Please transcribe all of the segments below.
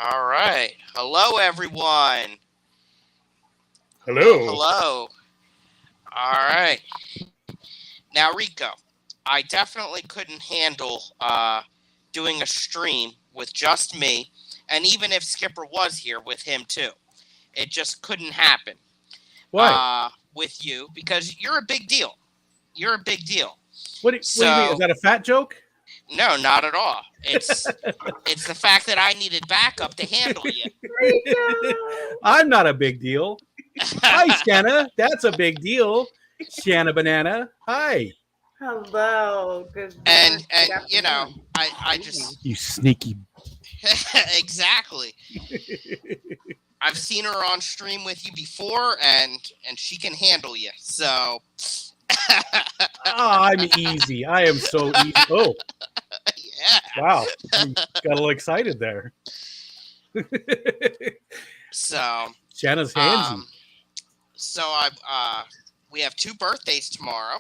All right. Hello, everyone. Hello. Hello. All right. Now, Rico, I definitely couldn't handle doing a stream with just me, and even if Skipper was here with him too, it just couldn't happen. Why? With you because you're a big deal. You're a big deal. What do you mean? Is So that a fat joke? no, not at all. It's the fact that I needed backup to handle you. I'm not a big deal. Hi, Shanna. That's a big deal. Shanna Banana. Hi. Hello. Good. And you know, I just You sneaky. exactly. I've seen her on stream with you before, and she can handle you. So I'm easy. I am so easy. Oh, yeah. wow. You got a little excited there. So Shanna's handsy. we have 2 birthdays tomorrow.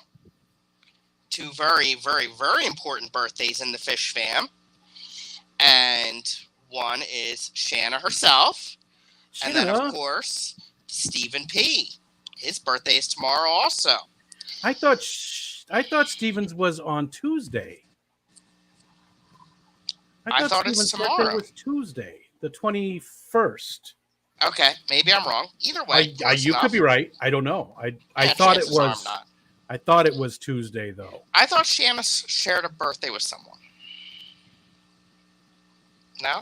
2 very, very, very important birthdays in the Fish fam. And one is Shanna herself. And then, of course, Stephen P. His birthday is tomorrow also. I thought Stevens was on Tuesday. I thought it's Stevens' tomorrow. birthday was Tuesday, the 21st. Okay, maybe I'm wrong. Either way, you could be right. I don't know. I thought it was. I thought it was Tuesday, though. I thought Shanna shared a birthday with someone. No?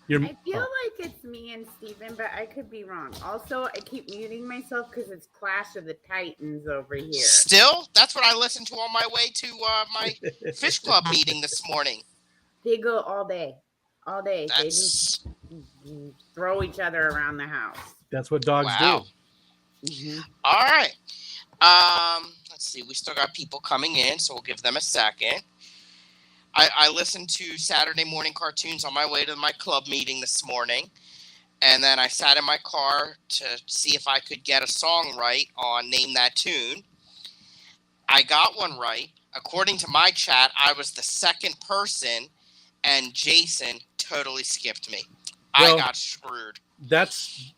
I feel like it's me and Steven, but I could be wrong. Also, I keep muting myself because it's Clash of the Titans over here. Still? That's what I listened to on my way to my Fish Club meeting this morning. They go all day. All day. They just throw each other around the house. That's what dogs do. Mm-hmm. All right. Let's see. We still got people coming in, so we'll give them a second. I listened to Saturday morning cartoons on my way to my club meeting this morning, and then I sat in my car to see if I could get a song right on Name That Tune. I got one right. According to my chat, I was the second person, and Jason totally skipped me. Well, I got screwed. That's,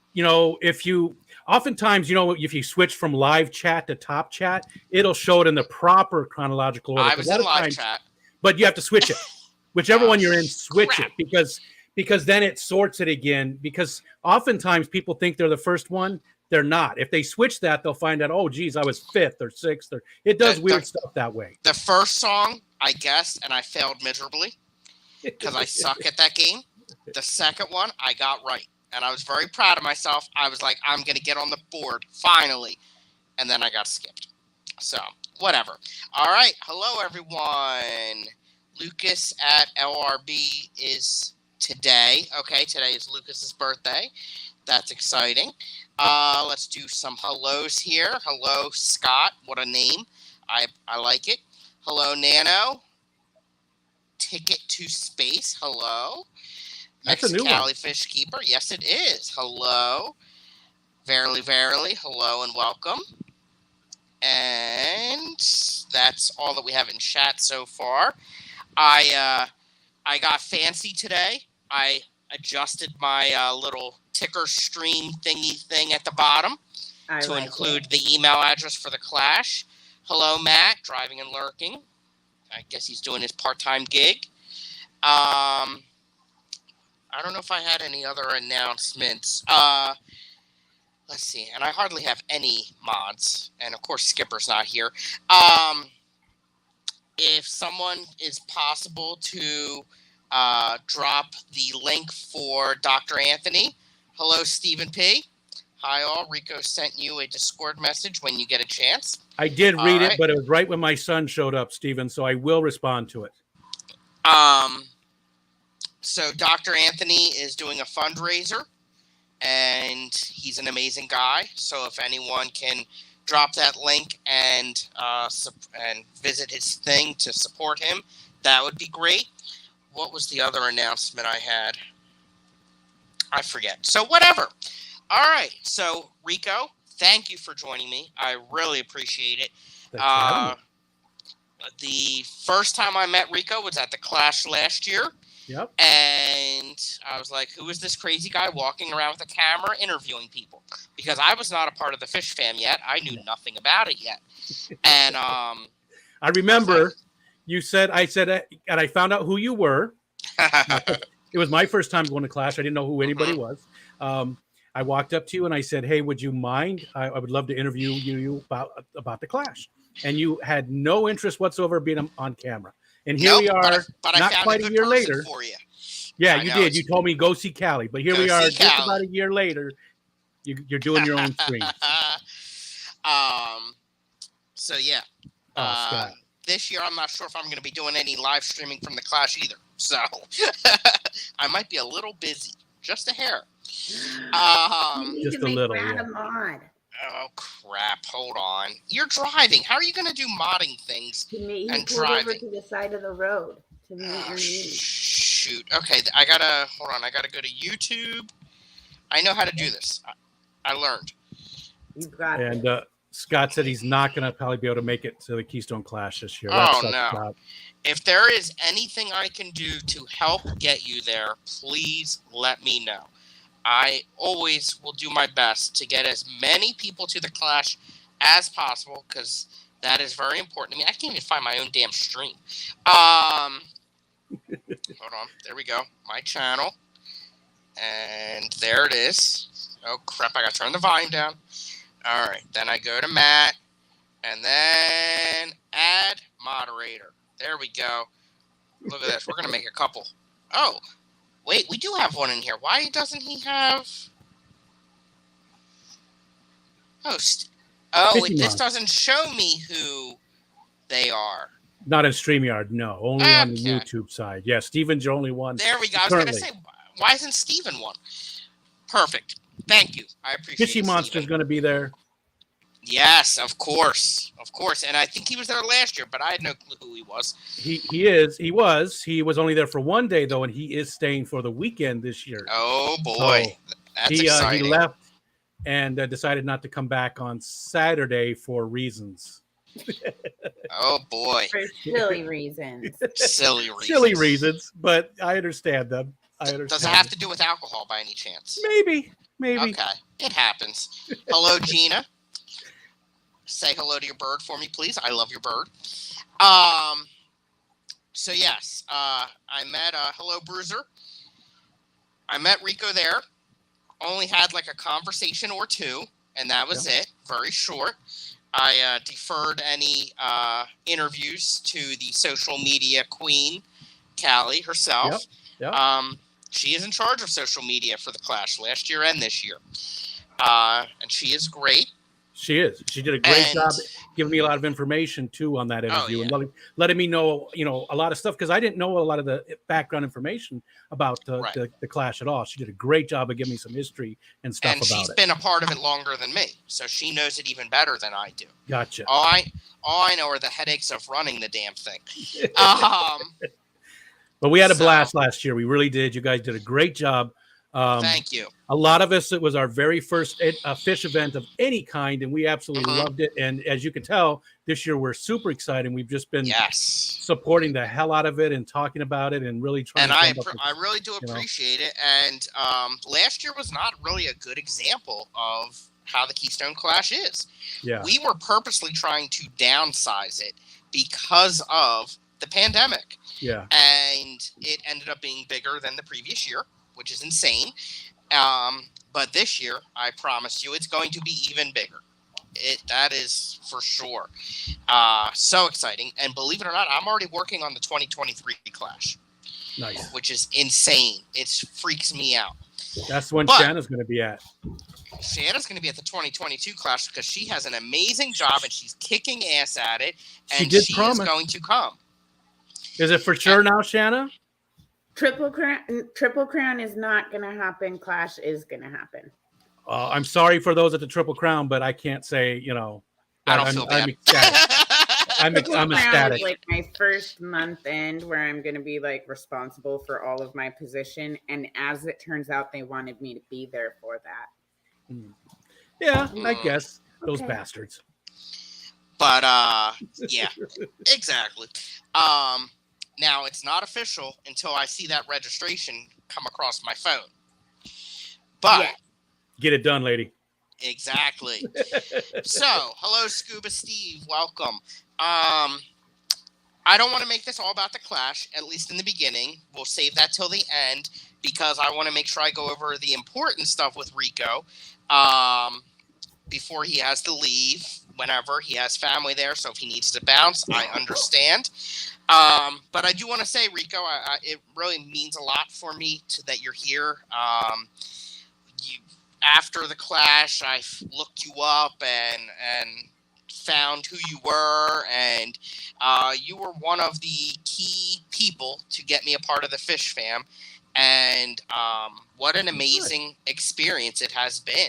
oftentimes, if you switch from live chat to top chat, it'll show it in the proper chronological order. I was in live chat. But you have to switch it. Whichever one you're in, switch it because then it sorts it again. Because oftentimes people think they're the first one. They're not. If they switch that, they'll find out, oh, geez, I was 5th or 6th. It does weird stuff that way. The first song, I guessed, and I failed miserably because I suck at that game. The second one, I got right. And I was very proud of myself. I was like, I'm going to get on the board, finally. And then I got skipped. So, whatever. All right. Hello, everyone. Lucas at LRB is today. Okay, today is Lucas's birthday. That's exciting. Let's do some hellos here. Hello, Scott. What a name. I like it. Hello, Nano. Ticket to Space. Hello. That's a new one. Fish Keeper. Yes, it is. Hello. Verily, verily. Hello and welcome. And that's all that we have in chat so far. I got fancy today. I adjusted my little ticker stream thingy thing at the bottom to include the email address for the Clash. Hello, Matt, driving and lurking. I guess he's doing his part-time gig. I don't know if I had any other announcements. Let's see. And I hardly have any mods. And, of course, Skipper's not here. If someone is possible to drop the link for Dr. Anthony. Hello, Stephen P. Hi, all. Rico sent you a Discord message when you get a chance. I did read it, but it was right when my son showed up, Stephen, so I will respond to it. So Dr. Anthony is doing a fundraiser, and he's an amazing guy. So if anyone can drop that link and visit his thing to support him, that would be great. What was the other announcement I had? I forget. So whatever. All right. So Rico, thank you for joining me. I really appreciate it. The first time I met Rico was at the Clash last year. Yep. And I was like, who is this crazy guy walking around with a camera interviewing people? Because I was not a part of the Fish Fam yet. I knew nothing about it yet. And I remember you said, and I found out who you were. It was my first time going to Clash. I didn't know who anybody was. I walked up to you and I said, hey, would you mind? I would love to interview you about the Clash. And you had no interest whatsoever being on camera. And here we are, but not I found quite a year later. For you. Yeah, you did. You told me go see Callie. But here we are, just about a year later. You're doing your own stream. So yeah. Scott. This year, I'm not sure if I'm going to be doing any live streaming from the Clash either. So I might be a little busy, just a hair. Just a little. Yeah. Mod. Oh crap! Hold on. You're driving. How are you going to do modding things and driving? Over to the side of the road to meet your needs. Shoot. Okay, I gotta hold on. I gotta go to YouTube. I know how to do this. I learned. You got it. And Scott said he's not going to probably be able to make it to the Keystone Clash this year. Oh no! If there is anything I can do to help get you there, please let me know. I always will do my best to get as many people to the Clash as possible because that is very important to me. I can't even find my own damn stream. Hold on. There we go. My channel. And there it is. Oh, crap. I got to turn the volume down. All right. Then I go to Matt. And then add moderator. There we go. Look at this. We're going to make a couple. Oh. Wait, we do have one in here. Why doesn't he have host? This doesn't show me who they are. Not in StreamYard, no. Only on the YouTube side. Yeah, Steven's your only one. There we go. I was going to say, why isn't Steven one? Perfect. Thank you. I appreciate it. Fishy Monster's going to be there. Yes, of course. Of course. And I think he was there last year, but I had no clue who he was. He is. He was. He was only there for one day, though, and he is staying for the weekend this year. Oh, boy. So that's exciting. He left and decided not to come back on Saturday for reasons. Oh, boy. For silly reasons. Silly reasons, but I understand them. Does it have to do with alcohol by any chance? Maybe. Okay. It happens. Hello, Gina. Say hello to your bird for me, please. I love your bird. So yes, I met hello Bruiser. I met Rico there. Only had like a conversation or two, and that was it. Very short. I deferred any interviews to the social media queen, Callie herself. Yep. She is in charge of social media for the Clash last year and this year, and she is great. She is. She did a great job giving me a lot of information too on that interview and letting me know, a lot of stuff because I didn't know a lot of the background information about the Clash at all. She did a great job of giving me some history and stuff about it. And she's been a part of it longer than me, so she knows it even better than I do. Gotcha. All I know are the headaches of running the damn thing. But we had a blast last year. We really did. You guys did a great job. Thank you. A lot of us, it was our very first fish event of any kind, and we absolutely loved it. And as you can tell, this year we're super excited. We've just been supporting the hell out of it and talking about it and really trying. And I really do appreciate it. And last year was not really a good example of how the Keystone Clash is. Yeah, we were purposely trying to downsize it because of the pandemic. Yeah, and it ended up being bigger than the previous year, which is insane. But this year, I promise you, it's going to be even bigger. That is for sure. So exciting. And believe it or not, I'm already working on the 2023 Clash. Nice. Which is insane. It freaks me out. That's when Shanna's going to be at. Shanna's going to be at the 2022 Clash because she has an amazing job and she's kicking ass at it. And she is going to come. Is it for sure now, Shanna? Triple Crown is not going to happen. Clash is going to happen. I'm sorry for those at the Triple Crown, but I can't say, I don't feel bad. I'm ecstatic. I'm ecstatic. Like my first month end where I'm going to be like responsible for all of my position. And as it turns out, they wanted me to be there for that. Yeah, I guess. Those bastards. But, yeah, exactly. Now, it's not official until I see that registration come across my phone. But Yeah. Get it done, lady. exactly. So, hello, Scuba Steve. Welcome. I don't want to make this all about the Clash, at least in the beginning. We'll save that till the end because I want to make sure I go over the important stuff with Rico before he has to leave. Whenever he has family there, so if he needs to bounce, I understand. But I do want to say, Rico, it really means a lot for me that you're here. After the Clash, I looked you up and found who you were, and you were one of the key people to get me a part of the Fish Fam. And what an amazing experience it has been.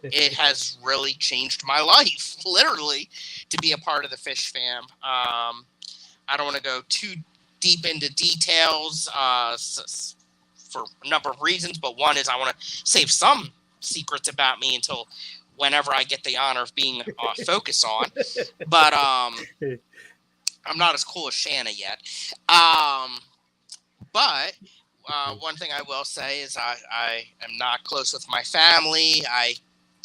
It has really changed my life, literally, to be a part of the Fish Fam. I don't want to go too deep into details for a number of reasons, but one is I want to save some secrets about me until whenever I get the honor of being focused on. But I'm not as cool as Shanna yet. But one thing I will say is I am not close with my family. I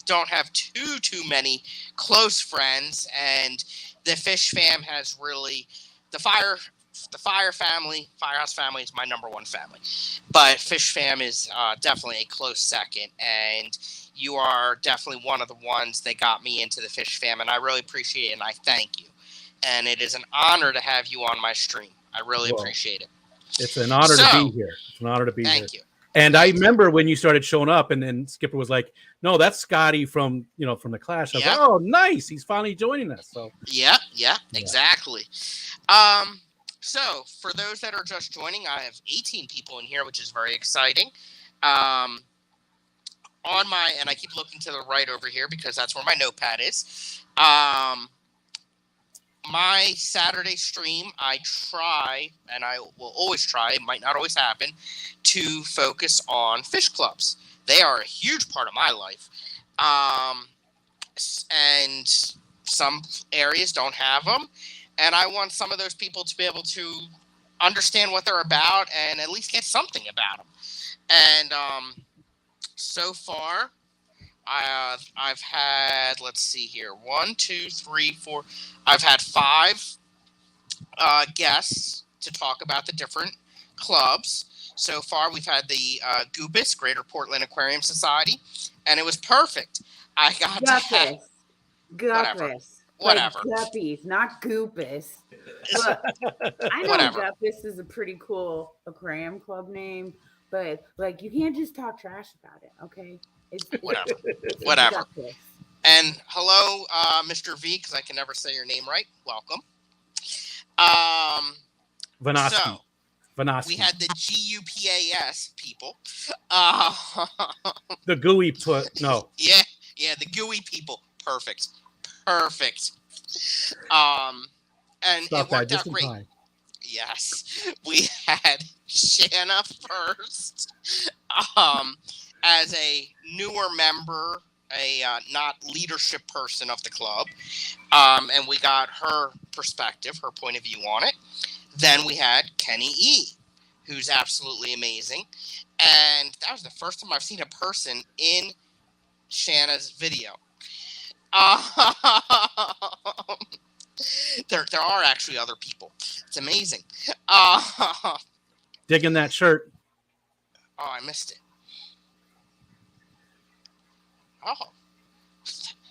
don't have too many close friends, and the Fish Fam has really the Firehouse family is my number one family, but Fish Fam is definitely a close second, and you are definitely one of the ones that got me into the Fish Fam, and I really appreciate it, and I thank you. And it is an honor to have you on my stream. I really appreciate it. It's an honor to be here. It's an honor to be here. Thank you. And I remember when you started showing up, and then Skipper was like, "No, that's Scotty from the Clash." I was like, "Oh, nice! He's finally joining us." So yeah, exactly. So for those that are just joining, I have 18 people in here, which is very exciting. And I keep looking to the right over here because that's where my notepad is. My Saturday stream, I try, and I will always try, it might not always happen, to focus on fish clubs. They are a huge part of my life. And some areas don't have them. And I want some of those people to be able to understand what they're about and at least get something about them. And so far, I've had, let's see here, 1, 2, 3, 4. I've had 5 guests to talk about the different clubs. So far, we've had the Goopus, Greater Portland Aquarium Society, and it was perfect. I got to whatever. Like guppies, not goopus. Look, I know Guppies is a pretty cool aquarium club name, but like you can't just talk trash about it, okay? It's whatever. Guppies. And hello, Mr. V, because I can never say your name right. Welcome. Vanassi. We had the GUPAS people. The gooey no. Yeah, the gooey people. Perfect. And Stop it worked that, out great. Time. Yes, we had Shanna first as a newer member, a not leadership person of the club, and we got her perspective, her point of view on it. Then we had Kenny E, who's absolutely amazing, and that was the first time I've seen a person in Shanna's video. There are actually other people. It's amazing. Digging that shirt. Oh, I missed it. Oh.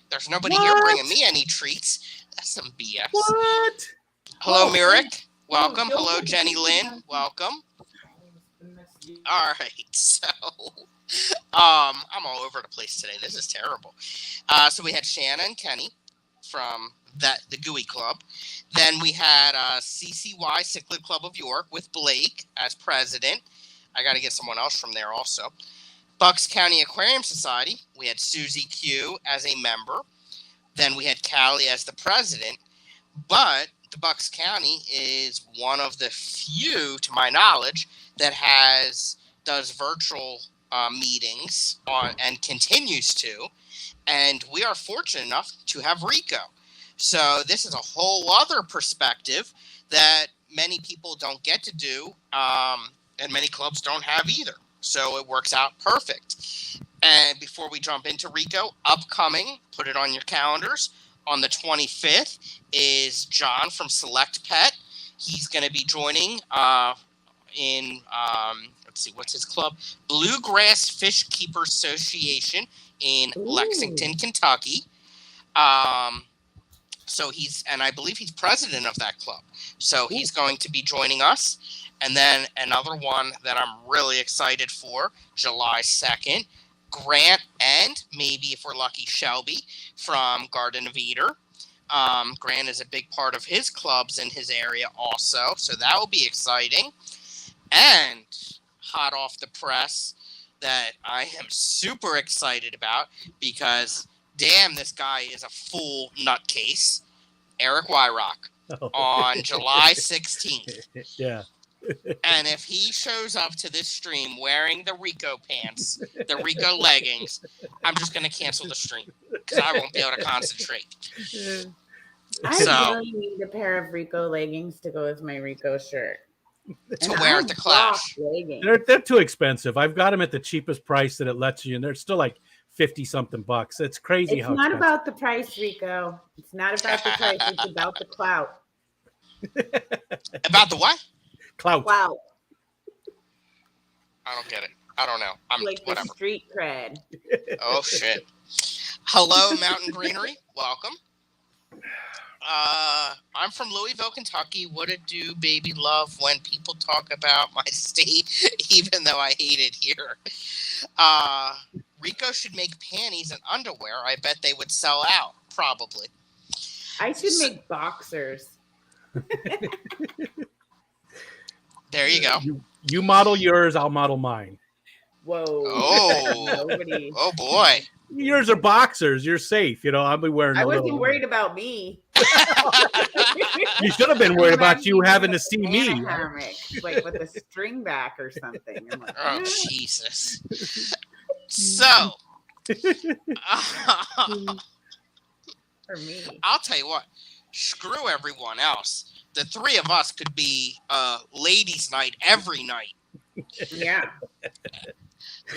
There's nobody here bringing me any treats. That's some BS. What? Hello, Mirik. Welcome. Hello, Jenny Lynn. Welcome. All right. So, I'm all over the place today. This is terrible. So we had Shanna and Kenny from the GUI Club. Then we had CCY, Cichlid Club of York, with Blake as president. I got to get someone else from there also. Bucks County Aquarium Society, we had Susie Q as a member. Then we had Callie as the president. But the Bucks County is one of the few, to my knowledge, that does virtual meetings and continues to. And we are fortunate enough to have Rico. So this is a whole other perspective that many people don't get to do, and many clubs don't have either. So it works out perfect. And before we jump into Rico, upcoming, put it on your calendars, on the 25th is John from Select Pet. He's going to be joining in, let's see, what's his club? Bluegrass Fish Keepers Association in Lexington, Kentucky. So and I believe he's president of that club. So he's going to be joining us. And then another one that I'm really excited for, July 2nd, Grant and maybe if we're lucky, Shelby from Garden of Eder. Grant is a big part of his clubs in his area also. So that will be exciting. And hot off the press that I am super excited about because damn, this guy is a full nutcase. Eric Wyrock on July 16th. Yeah. And if he shows up to this stream wearing the Rico pants, the Rico leggings, I'm just going to cancel the stream because I won't be able to concentrate. I really need a pair of Rico leggings to go with my Rico shirt. To wear at the Clash. They're too expensive. I've got them at the cheapest price that it lets you, and they're still like 50-something bucks. It's crazy. It's not about the price, Rico. It's not about the price. It's about the clout. About the what? Clout. I don't get it. I don't know. I'm like whatever. The street cred. Oh shit. Hello, Mountain Greenery. Welcome. I'm from Louisville, Kentucky. What it do, baby love, when people talk about my state, even though I hate it here. Rico should make panties and underwear. I bet they would sell out, probably. I should make boxers. There you go. You model yours, I'll model mine. Whoa. Oh. Oh, boy. Yours are boxers. You're safe. I'll be wearing. I wasn't worried about me. You should have been worried about you having to see me. Like with a string back or something. I'm like, oh, Jesus. So, for me, I'll tell you what. Screw everyone else. The three of us could be ladies' night every night. Yeah.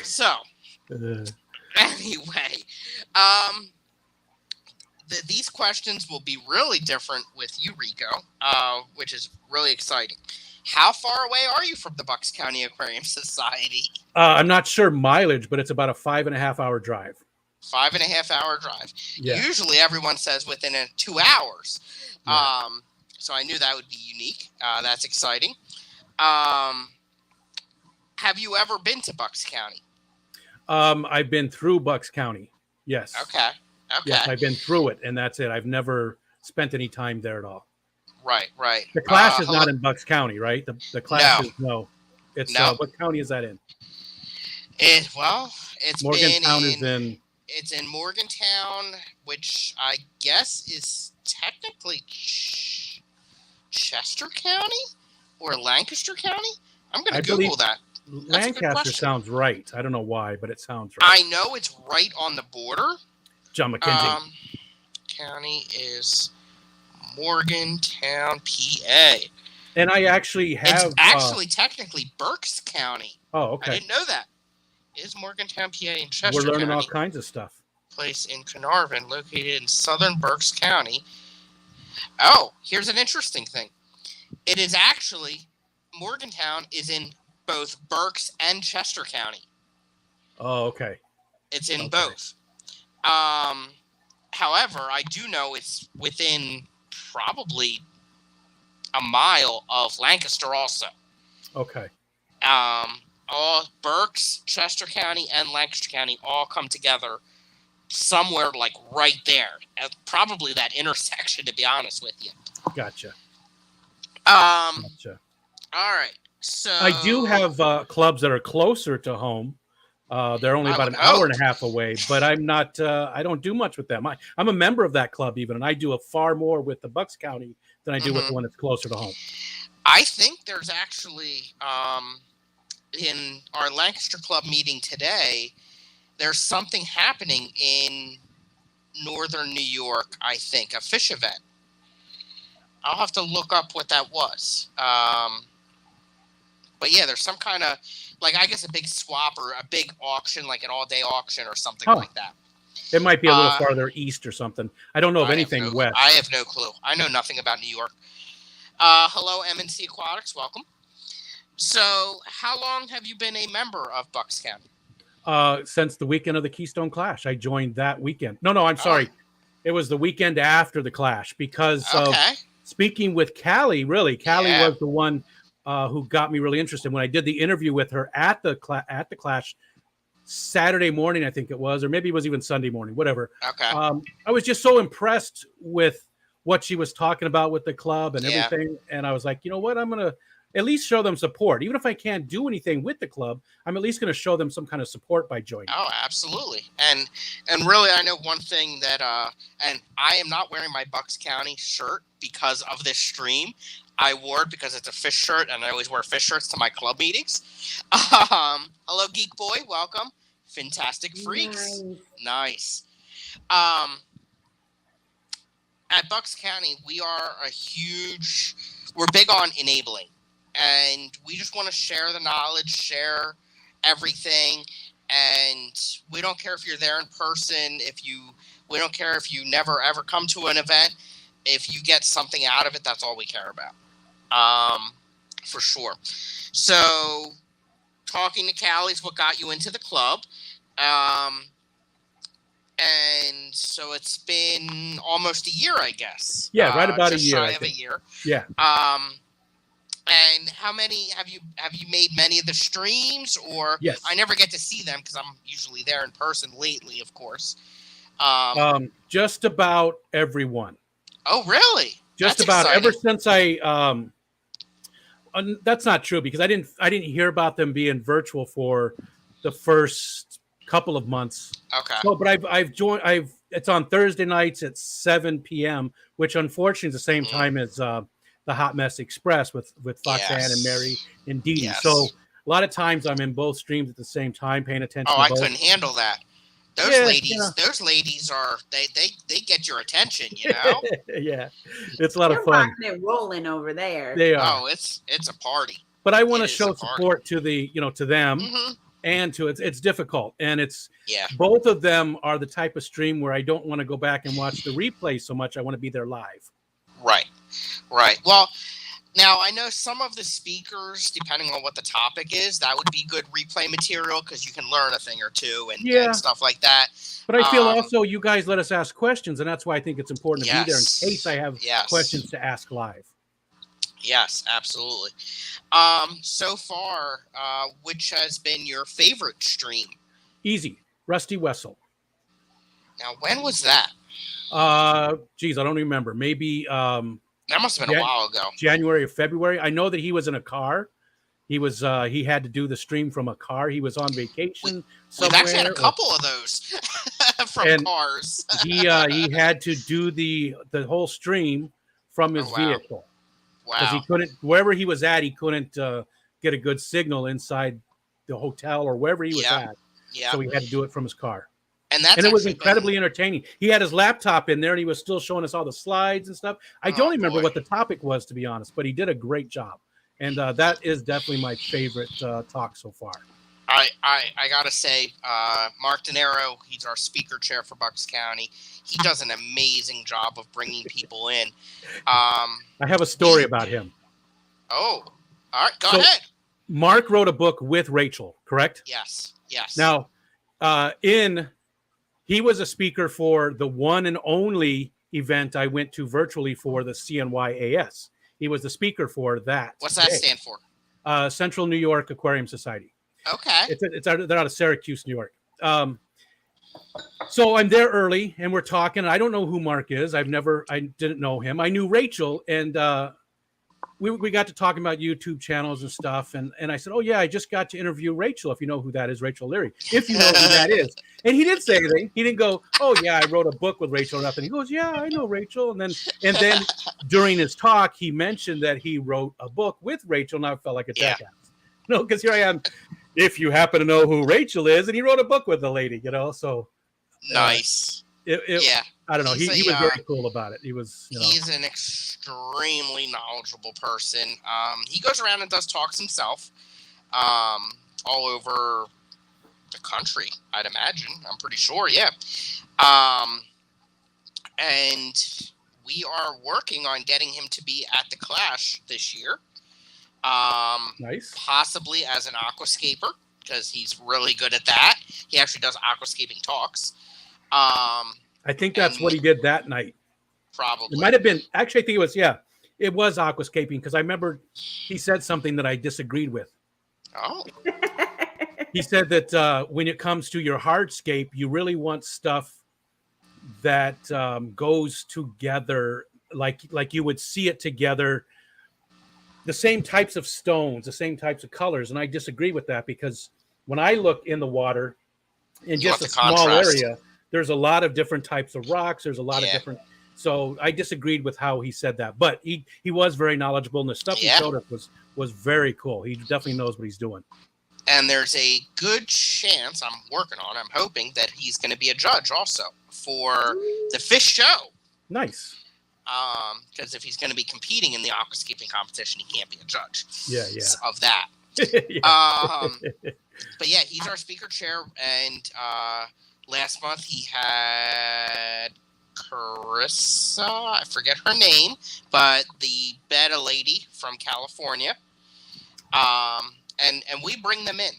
So, anyway, these questions will be really different with you, Rico, which is really exciting. How far away are you from the Bucks County Aquarium Society? I'm not sure mileage, but it's about a 5.5-hour drive. 5.5-hour drive. Yeah. Usually everyone says within 2 hours. Yeah. So I knew that would be unique. That's exciting. Have you ever been to Bucks County? I've been through Bucks County. Yes. Okay. Yes, I've been through it, and that's it. I've never spent any time there at all. Right. The Clash is not in Bucks County, right? The Clash is no. It's no. What county is that in? It's Morgantown is in. It's in Morgantown, which I guess is technically Chester County or Lancaster County. I'm going to Google that. Lancaster sounds right. I don't know why, but it sounds right. I know it's right on the border. John McKenzie. County is Morgantown, PA. And I actually have... It's actually technically Berks County. Oh, okay. I didn't know that. Is Morgantown, PA in Chester We're learning County. all kinds of stuff. Place in Carnarvon, located in southern Berks County. Oh, here's an interesting thing. It is actually... Morgantown is in both Berks and Chester County. Oh, okay. It's in both. However, I do know it's within probably a mile of Lancaster also. Okay. All Berks, Chester County, and Lancaster County all come together somewhere like right there. Probably that intersection, to be honest with you. Gotcha. Gotcha. All right. So I do have clubs that are closer to home. They're only about an hour and a half away, but I'm not. I don't do much with them. I'm a member of that club even, and I do far more with the Bucks County than I do with the one that's closer to home. I think there's actually in our Lancaster Club meeting today, there's something happening in northern New York. I think a fish event. I'll have to look up what that was. But yeah, there's some kind of, like, I guess a big swap or a big auction, like an all-day auction or something like that. It might be a little farther east or something. I don't know of anything west. I have no clue. I know nothing about New York. Hello, MNC Aquatics. Welcome. So, how long have you been a member of Bucks County? Since the weekend of the Keystone Clash. I joined that weekend. No, I'm sorry. It was the weekend after the Clash because of speaking with Callie, really. Callie was the one who got me really interested. When I did the interview with her at the Clash Saturday morning, I think it was, or maybe it was even Sunday morning, whatever. Okay. I was just so impressed with what she was talking about with the club and everything. And I was like, you know what? I'm going to at least show them support. Even if I can't do anything with the club, I'm at least going to show them some kind of support by joining. Oh, absolutely. And really, I know one thing that, and I am not wearing my Bucks County shirt because of this stream. I wore it because it's a fish shirt, and I always wear fish shirts to my club meetings. Hello, Geek Boy. Welcome. Fantastic Freaks. Nice. At Bucks County, we're big on enabling. And we just want to share the knowledge, share everything. And we don't care if you're there in person. We don't care if you never, ever come to an event. If you get something out of it, that's all we care about. For sure. So talking to Callie is what got you into the club. And so it's been almost a year, I guess. Yeah, right about a year. Shy of a year. Yeah. And how many have you made many of the streams? Or yes. I never get to see them because I'm usually there in person lately, of course. Just about everyone. Oh, really? Just about ever since that's not true because I didn't hear about them being virtual for the first couple of months. Okay. So, but I've joined. It's on Thursday nights at 7 p.m., which unfortunately is the same time as the Hot Mess Express with Foxanne and Mary and Dee Dee. Yes. So a lot of times I'm in both streams at the same time, paying attention. Oh, to both. I couldn't handle that. Those ladies are they get your attention, you know. Yeah, it's a lot of fun. Rocking and rolling over there. They are. Oh, it's a party. But I want to show support to to them, Mm-hmm. and to it's difficult, and it's both of them are the type of stream where I don't want to go back and watch the replay so much. I want to be there live. Right. Well, now I know some of the speakers, depending on what the topic is, that would be good replay material because you can learn a thing or two and stuff like that. But I feel also you guys let us ask questions, and that's why I think it's important to be there in case I have questions to ask live. Yes, absolutely. So far, which has been your favorite stream? Easy, Rusty Wessel. Now, when was that? Geez, I don't remember. Maybe that must have been a while ago. January or February. I know that he was in a car. He was he had to do the stream from a car. He was on vacation. We've actually had a couple of those from cars. he had to do the whole stream from his vehicle. Wow. Because he couldn't, wherever he was at, he couldn't get a good signal inside the hotel or wherever he was at. Yeah. So he had to do it from his car. And it was incredibly entertaining. He had his laptop in there and he was still showing us all the slides and stuff. I don't remember what the topic was, to be honest, but he did a great job. And that is definitely my favorite talk so far. I got to say, Mark De Niro, he's our speaker chair for Bucks County. He does an amazing job of bringing people in. I have a story about him. Oh, all right. Go ahead. Mark wrote a book with Rachel, correct? Yes. Now, he was a speaker for the one and only event I went to virtually for the CNYAS. He was the speaker for that. What's that stand for? Central New York Aquarium Society. Okay. They're out of Syracuse, New York. So I'm there early and we're talking. I don't know who Mark is. I didn't know him. I knew Rachel and we got to talking about YouTube channels and stuff. And I said, oh yeah, I just got to interview Rachel. If you know who that is, Rachel Leary, if you know who that is. And he didn't say anything. He didn't go, oh yeah, I wrote a book with Rachel or nothing. He goes, yeah, I know Rachel. And then during his talk, he mentioned that he wrote a book with Rachel. And I felt like a jackass. No, because here I am. If you happen to know who Rachel is, and he wrote a book with the lady, so nice. It I don't know. He was very cool about it. He was, he's an extremely knowledgeable person. He goes around and does talks himself, all over the country, I'd imagine. I'm pretty sure, yeah. And we are working on getting him to be at the Clash this year. Nice. Possibly as an aquascaper, because he's really good at that. He actually does aquascaping talks. I think that's what he did that night. Probably. It might have been, actually, I think it was aquascaping, because I remember he said something that I disagreed with. Oh. He said that when it comes to your hardscape, you really want stuff that goes together, like you would see it together, the same types of stones, the same types of colors. And I disagree with that, because when I look in the water in just a small area, there's a lot of different types of rocks. There's a lot of different. So I disagreed with how he said that, but he was very knowledgeable, and the stuff he showed us was very cool. He definitely knows what he's doing. And there's a good chance, I'm hoping that he's going to be a judge also for the fish show. Nice. Because if he's going to be competing in the aquascaping competition, he can't be a judge. Yeah. Of that. But yeah, he's our speaker chair, and last month he had Carissa, I forget her name, but the betta lady from California. And we bring them in.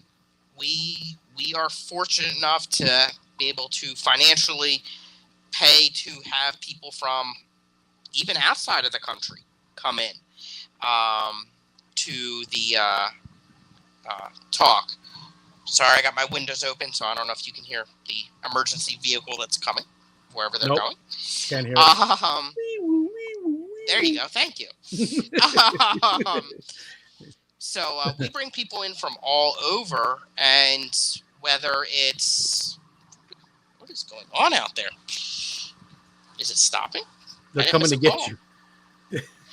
We are fortunate enough to be able to financially pay to have people from even outside of the country come in to the talk. Sorry, I got my windows open, so I don't know if you can hear the emergency vehicle that's coming wherever they're going. Can't hear it. There you go. Thank you. So we bring people in from all over, and whether it's... What is going on out there? Is it stopping? They're coming to get you.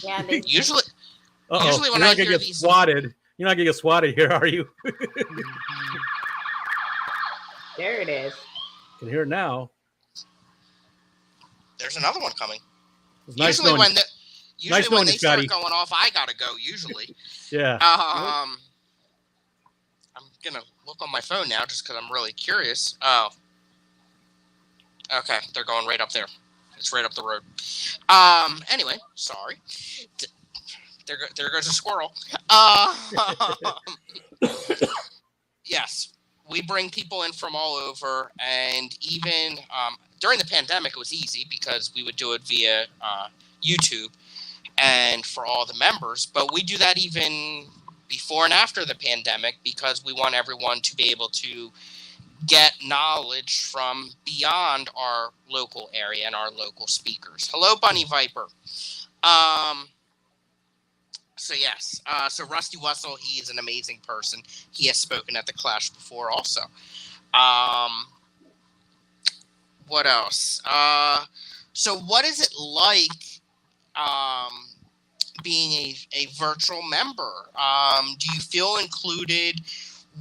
Yeah, usually when you're not gonna get swatted. You're not gonna get swatted here, are you? There it is. You can hear it now. There's another one coming. Nice usually when they start Scotty. going off, I gotta go. Usually. Yeah. I'm gonna look on my phone now just because I'm really curious. Oh. Okay, they're going right up there. It's right up the road. Anyway, sorry. There goes a squirrel. Yes, we bring people in from all over, and even during the pandemic, it was easy because we would do it via YouTube and for all the members. But we do that even before and after the pandemic because we want everyone to be able to get knowledge from beyond our local area and our local speakers. Hello, Bunny Viper. So yes, so Rusty Wessel, he is an amazing person. He has spoken at the Clash before also. What else? So what is it like being a virtual member? Do you feel included?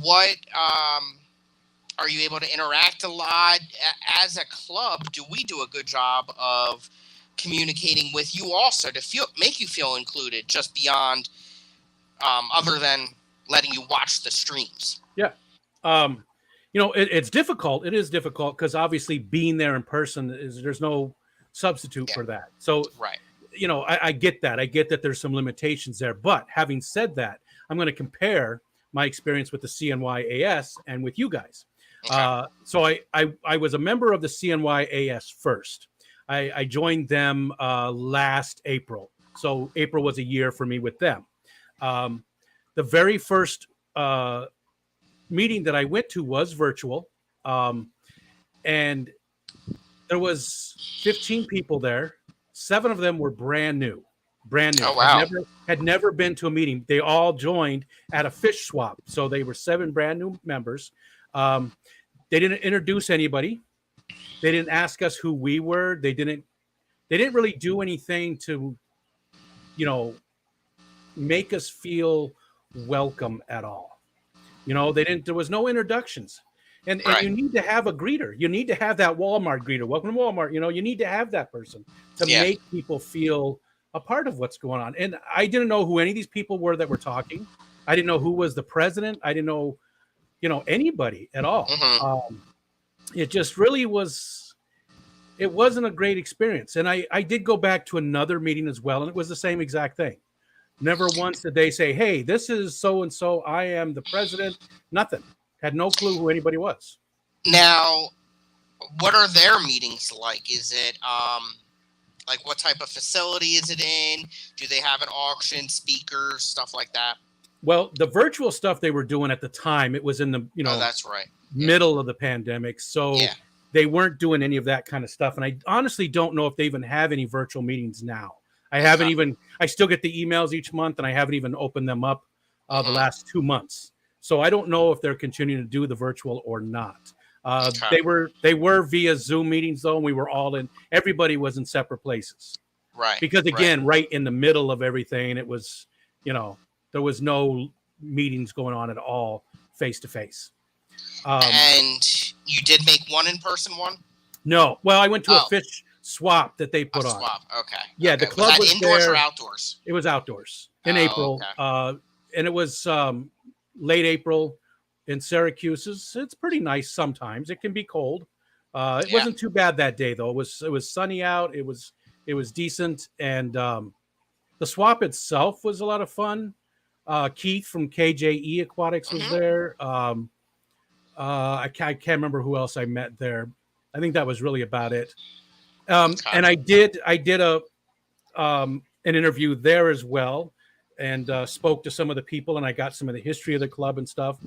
What are you able to interact a lot? As a club, do we do a good job of communicating with you also to make you feel included just beyond other than letting you watch the streams? Yeah. It's difficult. It is difficult because obviously being there in person there's no substitute for that. So, right. I get that. I get that there's some limitations there. But having said that, I'm going to compare my experience with the CNYAS and with you guys. Okay. So I was a member of the CNYAS first. I joined them last April. So April was a year for me with them. The very first meeting that I went to was virtual. And there was 15 people there. 7 of them were brand new. Oh, wow. Had never been to a meeting. They all joined at a fish swap. So they were 7 brand new members. They didn't introduce anybody. They didn't ask us who we were. They didn't really do anything to, make us feel welcome at all. There was no introductions. And Right. you need to have a greeter. You need to have that Walmart greeter. Welcome to Walmart. You know, you need to have that person to Yeah. make people feel a part of what's going on. And I didn't know who any of these people were that were talking. I didn't know who was the president. I didn't know, anybody at all. Mm-hmm. It just really was. It wasn't a great experience. And I did go back to another meeting as well, and it was the same exact thing. Never once did they say, "Hey, this is so and so. I am the president." Nothing. Had no clue who anybody was. Now, what are their meetings like? Is it like what type of facility is it in? Do they have an auction, speakers, stuff like that? Well, the virtual stuff they were doing at the time, it was in the Oh, that's right. middle of the pandemic, so Yeah. they weren't doing any of that kind of stuff. And I honestly don't know if they even have any virtual meetings now. I still get the emails each month, and I haven't even opened them up the last 2 months. So I don't know if they're continuing to do the virtual or not. Okay. They were via Zoom meetings though, and we were all in. Everybody was in separate places. Right. Because again, right in the middle of everything, it was, there was no meetings going on at all face to face. And you did make one in-person one? No. Well, I went to a fish swap that they put on. Swap. Okay. Yeah, okay. the club was that indoors there. Or outdoors? It was outdoors in April. Okay. And it was late April in Syracuse. It's pretty nice sometimes. It can be cold. It wasn't too bad that day though. It was sunny out. It was decent, and the swap itself was a lot of fun. Keith from KJE Aquatics was there. I can't remember who else I met there. I think that was really about it. And I did an interview there as well, and spoke to some of the people, and I got some of the history of the club and stuff.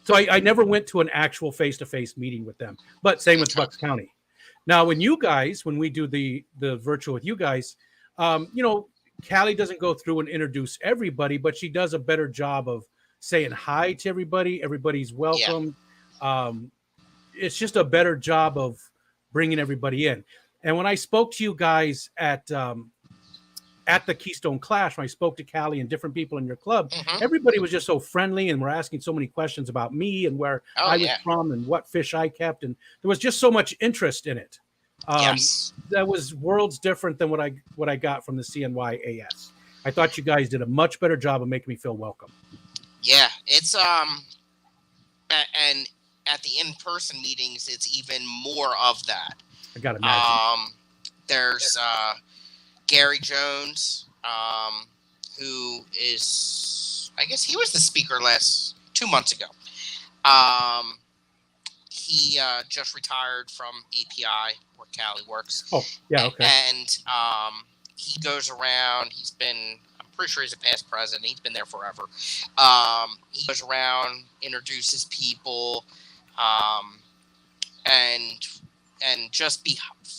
So I never went to an actual face-to-face meeting with them, but same with Bucks County. Now, when we do the virtual with you guys, Callie doesn't go through and introduce everybody, but she does a better job of saying hi to everybody. Everybody's welcome. Yeah. It's just a better job of bringing everybody in. And when I spoke to you guys at the Keystone Clash, when I spoke to Callie and different people in your club, everybody was just so friendly and were asking so many questions about me and where I was from and what fish I kept. And there was just so much interest in it. That was worlds different than what I got from the CNYAS. I thought you guys did a much better job of making me feel welcome. Yeah, it's and at the in-person meetings, it's even more of that. I gotta imagine. There's Gary Jones, who is, I guess he was the speaker 2 months ago. He just retired from API, where Callie works. Oh, yeah, okay. And he goes around. I'm pretty sure he's a past president. He's been there forever. He goes around, introduces people, and just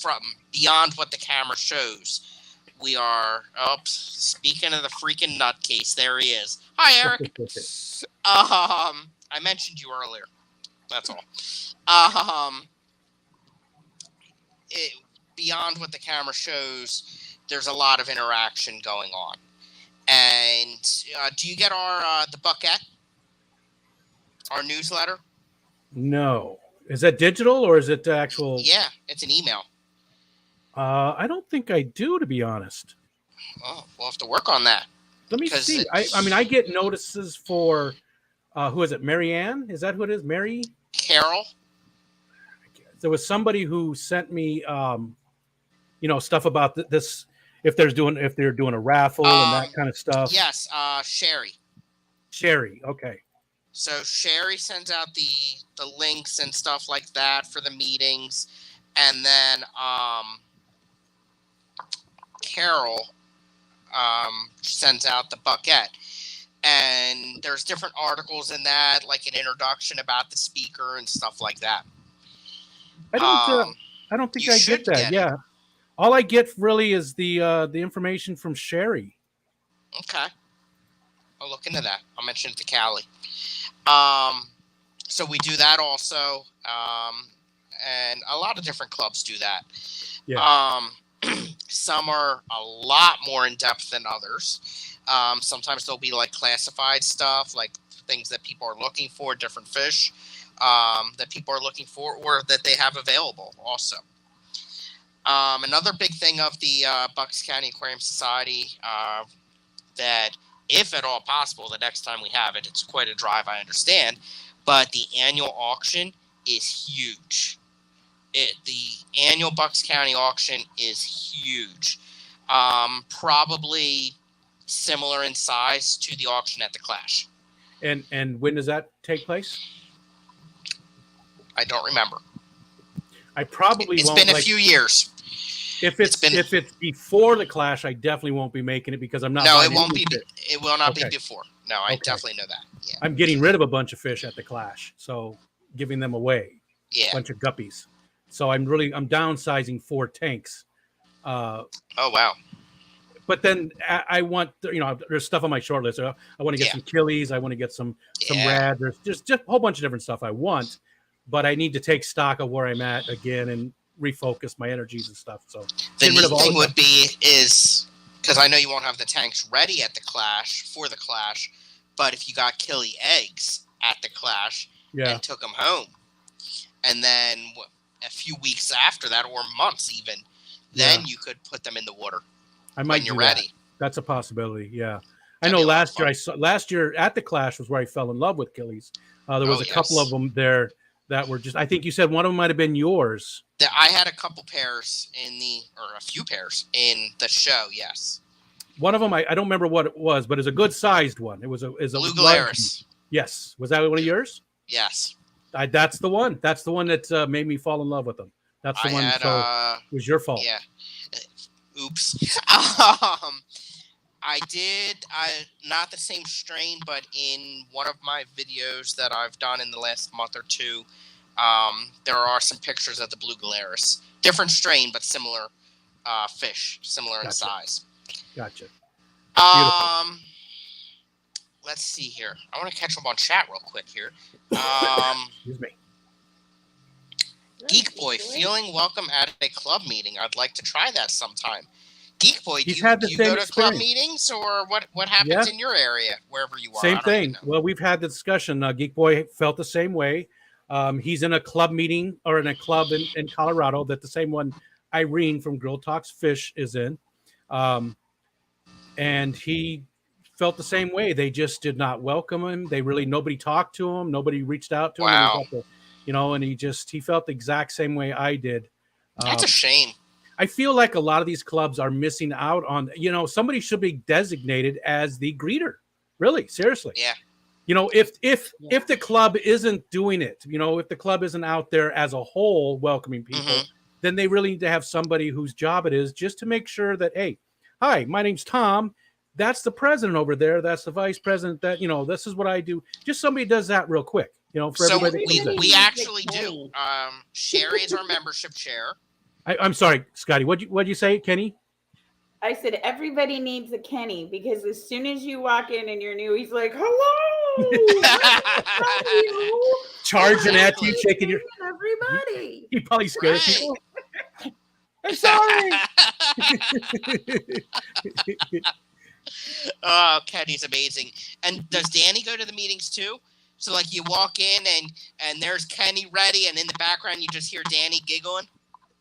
from beyond what the camera shows. We are speaking of the freaking nutcase. There he is. Hi, Eric. I mentioned you earlier. That's all. Beyond what the camera shows, there's a lot of interaction going on. And do you get our the Buckette, our newsletter? No. Is that digital or is it actual? Yeah, it's an email. I don't think I do, to be honest. Oh, we'll have to work on that. Let me see. I get notices for, who is it? Marianne? Is that who it is? Mary? Carol? There was somebody who sent me, stuff about this, if they're doing a raffle and that kind of stuff. Yes, Sherry. Sherry, okay. So Sherry sends out the links and stuff like that for the meetings, and then Carol sends out the Buckette. And there's different articles in that, like an introduction about the speaker and stuff like that. I don't think I get that. Yeah, all I get really is the information from Sherry. Okay, I'll look into that. I'll mention it to Callie. So we do that also, and a lot of different clubs do that. Yeah. Some are a lot more in depth than others. Sometimes there'll be like classified stuff, like things that people are looking for, different fish that people are looking for or that they have available also. Another big thing of the Bucks County Aquarium Society that, if at all possible, the next time we have it, it's quite a drive, I understand, but the annual auction is huge. The annual Bucks County auction is huge. Probably similar in size to the auction at the Clash. And when does that take place? I don't remember. I probably It's won't. been a few years. If it's before the Clash, I definitely won't be making it because I'm not. No, it won't be. Fish. It will not be before. No, I definitely know that. Yeah. I'm getting rid of a bunch of fish at the Clash, so giving them away. Yeah. A bunch of guppies. So I'm downsizing 4 tanks. Oh wow. But then I want, there's stuff on my short list. I want to get some killies. I want to get some rad. There's just a whole bunch of different stuff I want, but I need to take stock of where I'm at again and refocus my energies and stuff. So the neat thing would be is, because I know you won't have the tanks ready at the Clash for the Clash, but if you got killie eggs at the Clash and took them home, and then a few weeks after that, or months even, then you could put them in the water. I might when you're ready. That's a possibility. Yeah, I know. Last year at the Clash was where I fell in love with killies. There was a couple of them there that were just. I think you said one of them might have been yours. I had a couple pairs or a few pairs in the show. Yes. One of them, I don't remember what it was, but it's a good sized one. It was a Blue Galaris. Yes, was that one of yours? Yes. That's the one. That's the one that made me fall in love with them. That's the one. It was your fault. Yeah. Oops. I did. Not the same strain, but in one of my videos that I've done in the last month or two, there are some pictures of the Blue Galaris. Different strain, but similar fish, similar in size. Gotcha. Let's see here. I want to catch up on chat real quick here. Excuse me. Geek Boy, feeling welcome at a club meeting. I'd like to try that sometime. Geek Boy, do you go to club meetings, or what happens in your area, wherever you are? Same thing. Well, we've had the discussion. Geek Boy felt the same way. He's in a club meeting or in a club in Colorado, that the same one Irene from Girl Talks Fish is in. And he felt the same way. They just did not welcome him. Nobody talked to him. Nobody reached out to him. Wow. And he felt the exact same way I did. That's a shame. I feel like a lot of these clubs are missing out on, somebody should be designated as the greeter. Really, seriously. Yeah. If the club isn't doing it, if the club isn't out there as a whole welcoming people, then they really need to have somebody whose job it is just to make sure that, hey, hi, my name's Tom. That's the president over there. That's the vice president. That, this is what I do. Just somebody does that real quick, for everybody. We actually do. Sherry is our membership chair. I'm sorry, Scotty. What'd you say, Kenny? I said everybody needs a Kenny, because as soon as you walk in and you're new, he's like, "Hello, charging at you, shaking your everybody." He probably scares people. I'm sorry. Oh, Kenny's amazing. And does Danny go to the meetings too? So like you walk in and there's Kenny ready, and in the background you just hear Danny giggling.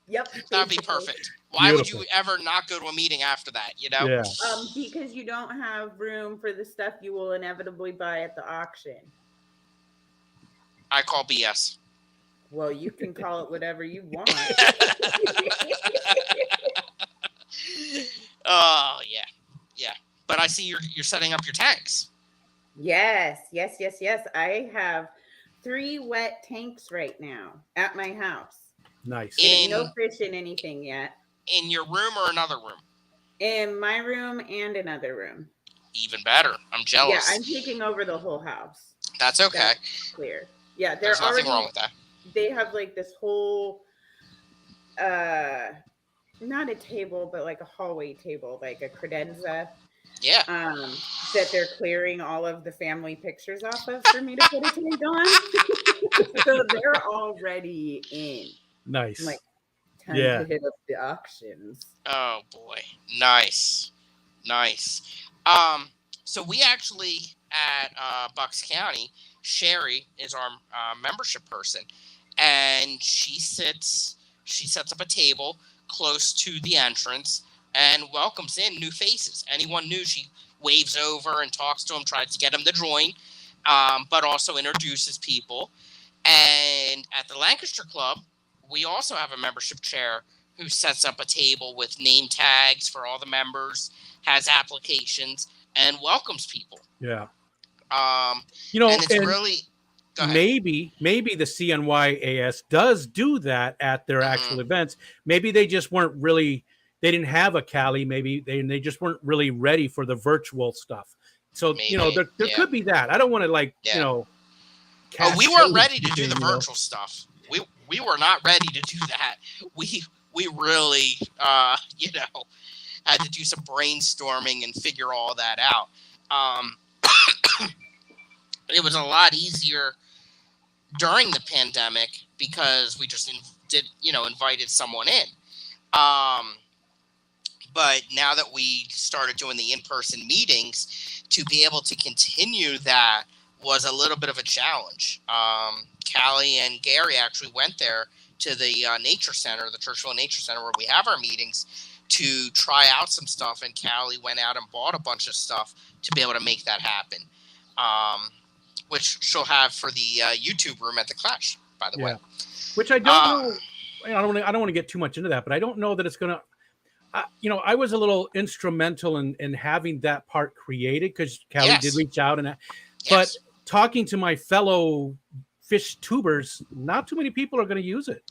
Yep. That'd be perfect. Why would you ever not go to a meeting after that, Yeah. Because you don't have room for the stuff you will inevitably buy at the auction. I call BS. Well, you can call it whatever you want. Oh, yeah. Yeah. But I see you're setting up your tanks. Yes. I have 3 wet tanks right now at my house. Nice. No fish in anything yet. In your room or another room? In my room and another room. Even better. I'm jealous. Yeah, I'm taking over the whole house. That's okay. That's clear. Yeah, there's nothing wrong with that. They have like this whole, not a table, but like a hallway table, like a credenza. Yeah. That they're clearing all of the family pictures off of for me to put a tank on. So they're already in. Nice. Like, time to hit up the auctions. Oh boy. Nice. So we actually at Bucks County, Sherry is our membership person, and she sets up a table close to the entrance and welcomes in new faces. Anyone new, she waves over and talks to them, tries to get them to join, but also introduces people. And at the Lancaster Club, we also have a membership chair who sets up a table with name tags for all the members, has applications, and welcomes people. Yeah. And it's really maybe the CNYAS does do that at their actual events. Maybe they just weren't really, they didn't have a Cali. Maybe they just weren't really ready for the virtual stuff. So, maybe, there could be that. I don't want to we weren't ready to do the virtual stuff. We were not ready to do that. We really, had to do some brainstorming and figure all that out. It was a lot easier during the pandemic because we just invited someone in. But now that we started doing the in-person meetings, to be able to continue that was a little bit of a challenge. Callie and Gary actually went there to the Nature Center, the Churchville Nature Center, where we have our meetings, to try out some stuff. And Callie went out and bought a bunch of stuff to be able to make that happen, which she'll have for the YouTube room at the Clash, by the way. Which I don't know. I don't want to get too much into that, but I don't know that it's going to. I was a little instrumental in having that part created because Callie did reach out, but talking to my fellow fish tubers, not too many people are going to use it.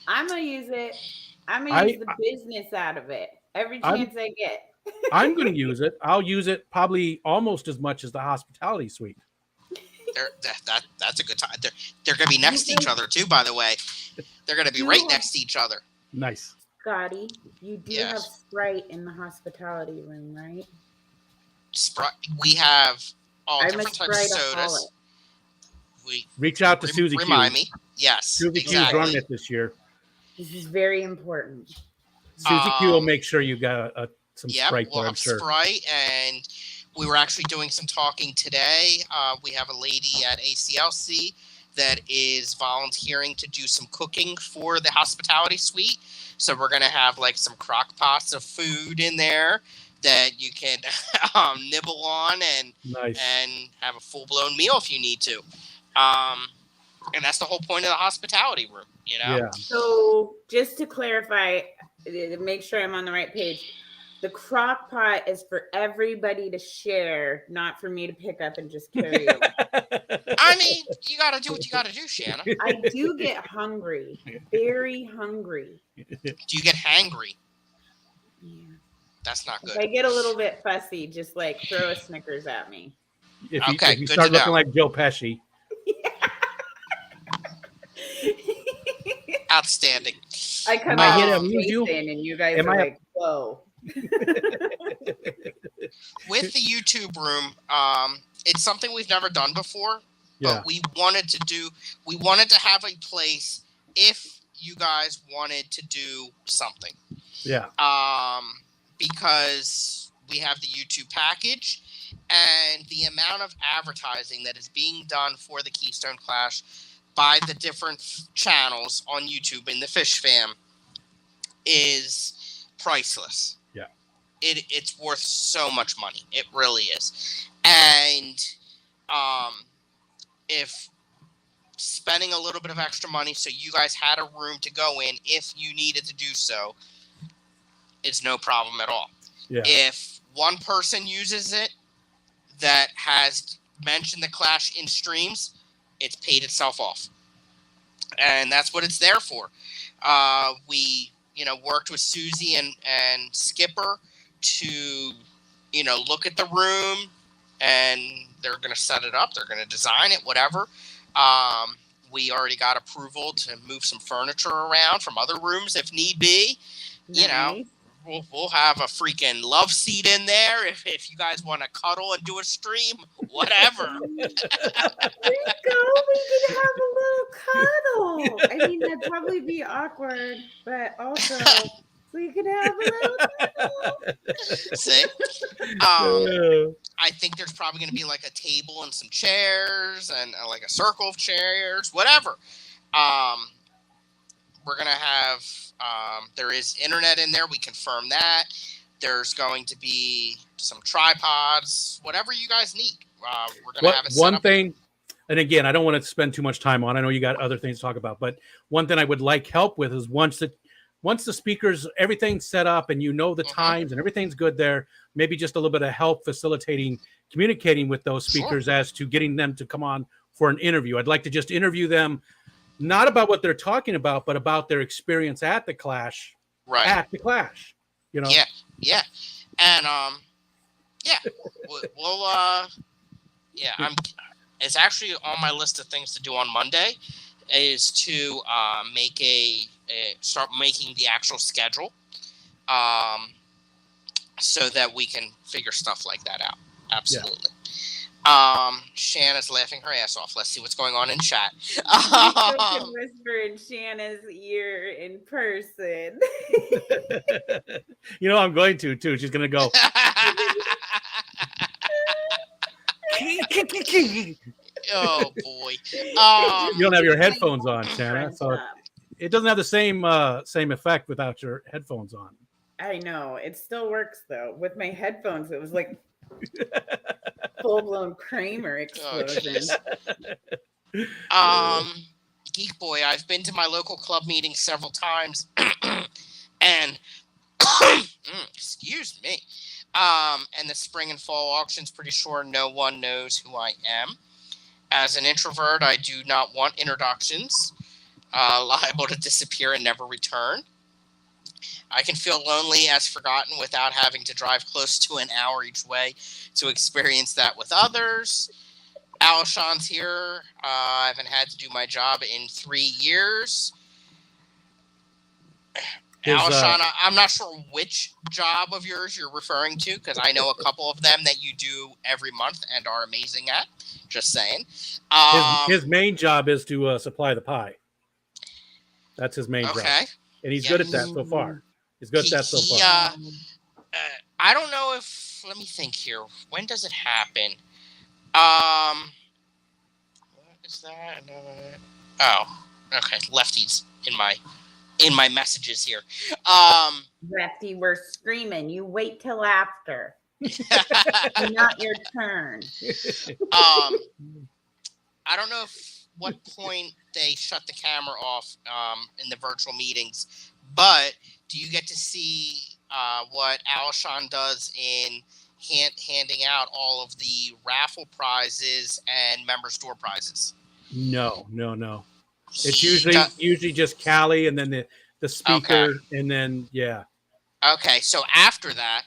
I'm going to use it. I'm going to use the business out of it every chance I get. I'm going to use it. I'll use it probably almost as much as the hospitality suite. That's a good time. They're going to be next to each other too, by the way. They're going to be right next to each other. Nice. Scotty, you do have Sprite in the hospitality room, right? Sprite. We have all different types of sodas. Reach out to Susie Q. Remind me. Yes. Susie Q is running it this year. This is very important. Susie Q will make sure you got some Sprite there, I'm sure. Sprite, and we were actually doing some talking today. We have a lady at ACLC that is volunteering to do some cooking for the hospitality suite. So we're going to have like some crock pots of food in there that you can nibble on and have a full-blown meal if you need to. And that's the whole point of the hospitality room, Yeah. So just to clarify, to make sure I'm on the right page, the crock pot is for everybody to share, not for me to pick up and just carry over. I mean, you got to do what you got to do, Shanna. I do get hungry, very hungry. Do you get hangry? Yeah. That's not good. If I get a little bit fussy, just like throw a Snickers at me. If you start looking like Joe Pesci. Outstanding. I come out and you guys are like, whoa. With the YouTube room, it's something we've never done before, but we wanted to have a place if you guys wanted to do something. Yeah. Because we have the YouTube package and the amount of advertising that is being done for the Keystone Clash by the different channels on YouTube in the Fish Fam is priceless. Yeah. It's worth so much money. It really is. And if spending a little bit of extra money so you guys had a room to go in if you needed to do so, it's no problem at all. Yeah. If one person uses it that has mentioned the Clash in streams, it's paid itself off. And that's what it's there for. We, worked with Susie and Skipper to, look at the room, and they're going to set it up. They're going to design it, whatever. We already got approval to move some furniture around from other rooms if need be. Nice. We'll have a freaking love seat in there if you guys want to cuddle and do a stream, whatever. There you go. We could have a little cuddle. I mean, that'd probably be awkward, but also it's We could have a little See? I think there's probably going to be like a table and some chairs and like a circle of chairs, whatever. We're going to have, there is internet in there. We confirm that. There's going to be some tripods, whatever you guys need. We're going to have it set one up. thing, and again, I don't want to spend too much time on. I know you got other things to talk about, but one thing I would like help with is once the speakers, everything's set up and you know the times and everything's good there, maybe just a little bit of help facilitating, communicating with those speakers as to getting them to come on for an interview. I'd like to just interview them, not about what they're talking about, but about their experience at the Clash. Right. At the Clash, you know? Yeah. And, it's actually on my list of things to do on Monday is to start making the actual schedule, so that we can figure stuff like that out. Absolutely. Shanna's laughing her ass off. Let's see what's going on in chat. You can whisper in Shanna's ear in person. You know, I'm going to too. She's going to go. Oh boy. You don't have your headphones on, Shanna, so it doesn't have the same effect without your headphones on. I know. It still works though. With my headphones, it was like full-blown Kramer explosion. Geek Boy, I've been to my local club meeting several times and excuse me. And the spring and fall auctions, pretty sure no one knows who I am. As an introvert, I do not want introductions, liable to disappear and never return. I can feel lonely as forgotten without having to drive close to an hour each way to experience that with others. Alshon's here. I haven't had to do my job in 3 years. Alshon, I'm not sure which job of yours you're referring to, because I know a couple of them that you do every month and are amazing at. Just saying. His main job is to supply the pie. That's his main job. And he's good at that so far. He's good at that so far. I don't know if, let me think here. When does it happen? What is that? Oh, okay. Lefty's in my messages here. Lefty, we're screaming. You wait till after. Not your turn. I don't know what point they shut the camera off in the virtual meetings, but do you get to see what Alshon does in handing out all of the raffle prizes and member store prizes? No. It's usually just Callie and then the speaker and then Okay, so after that,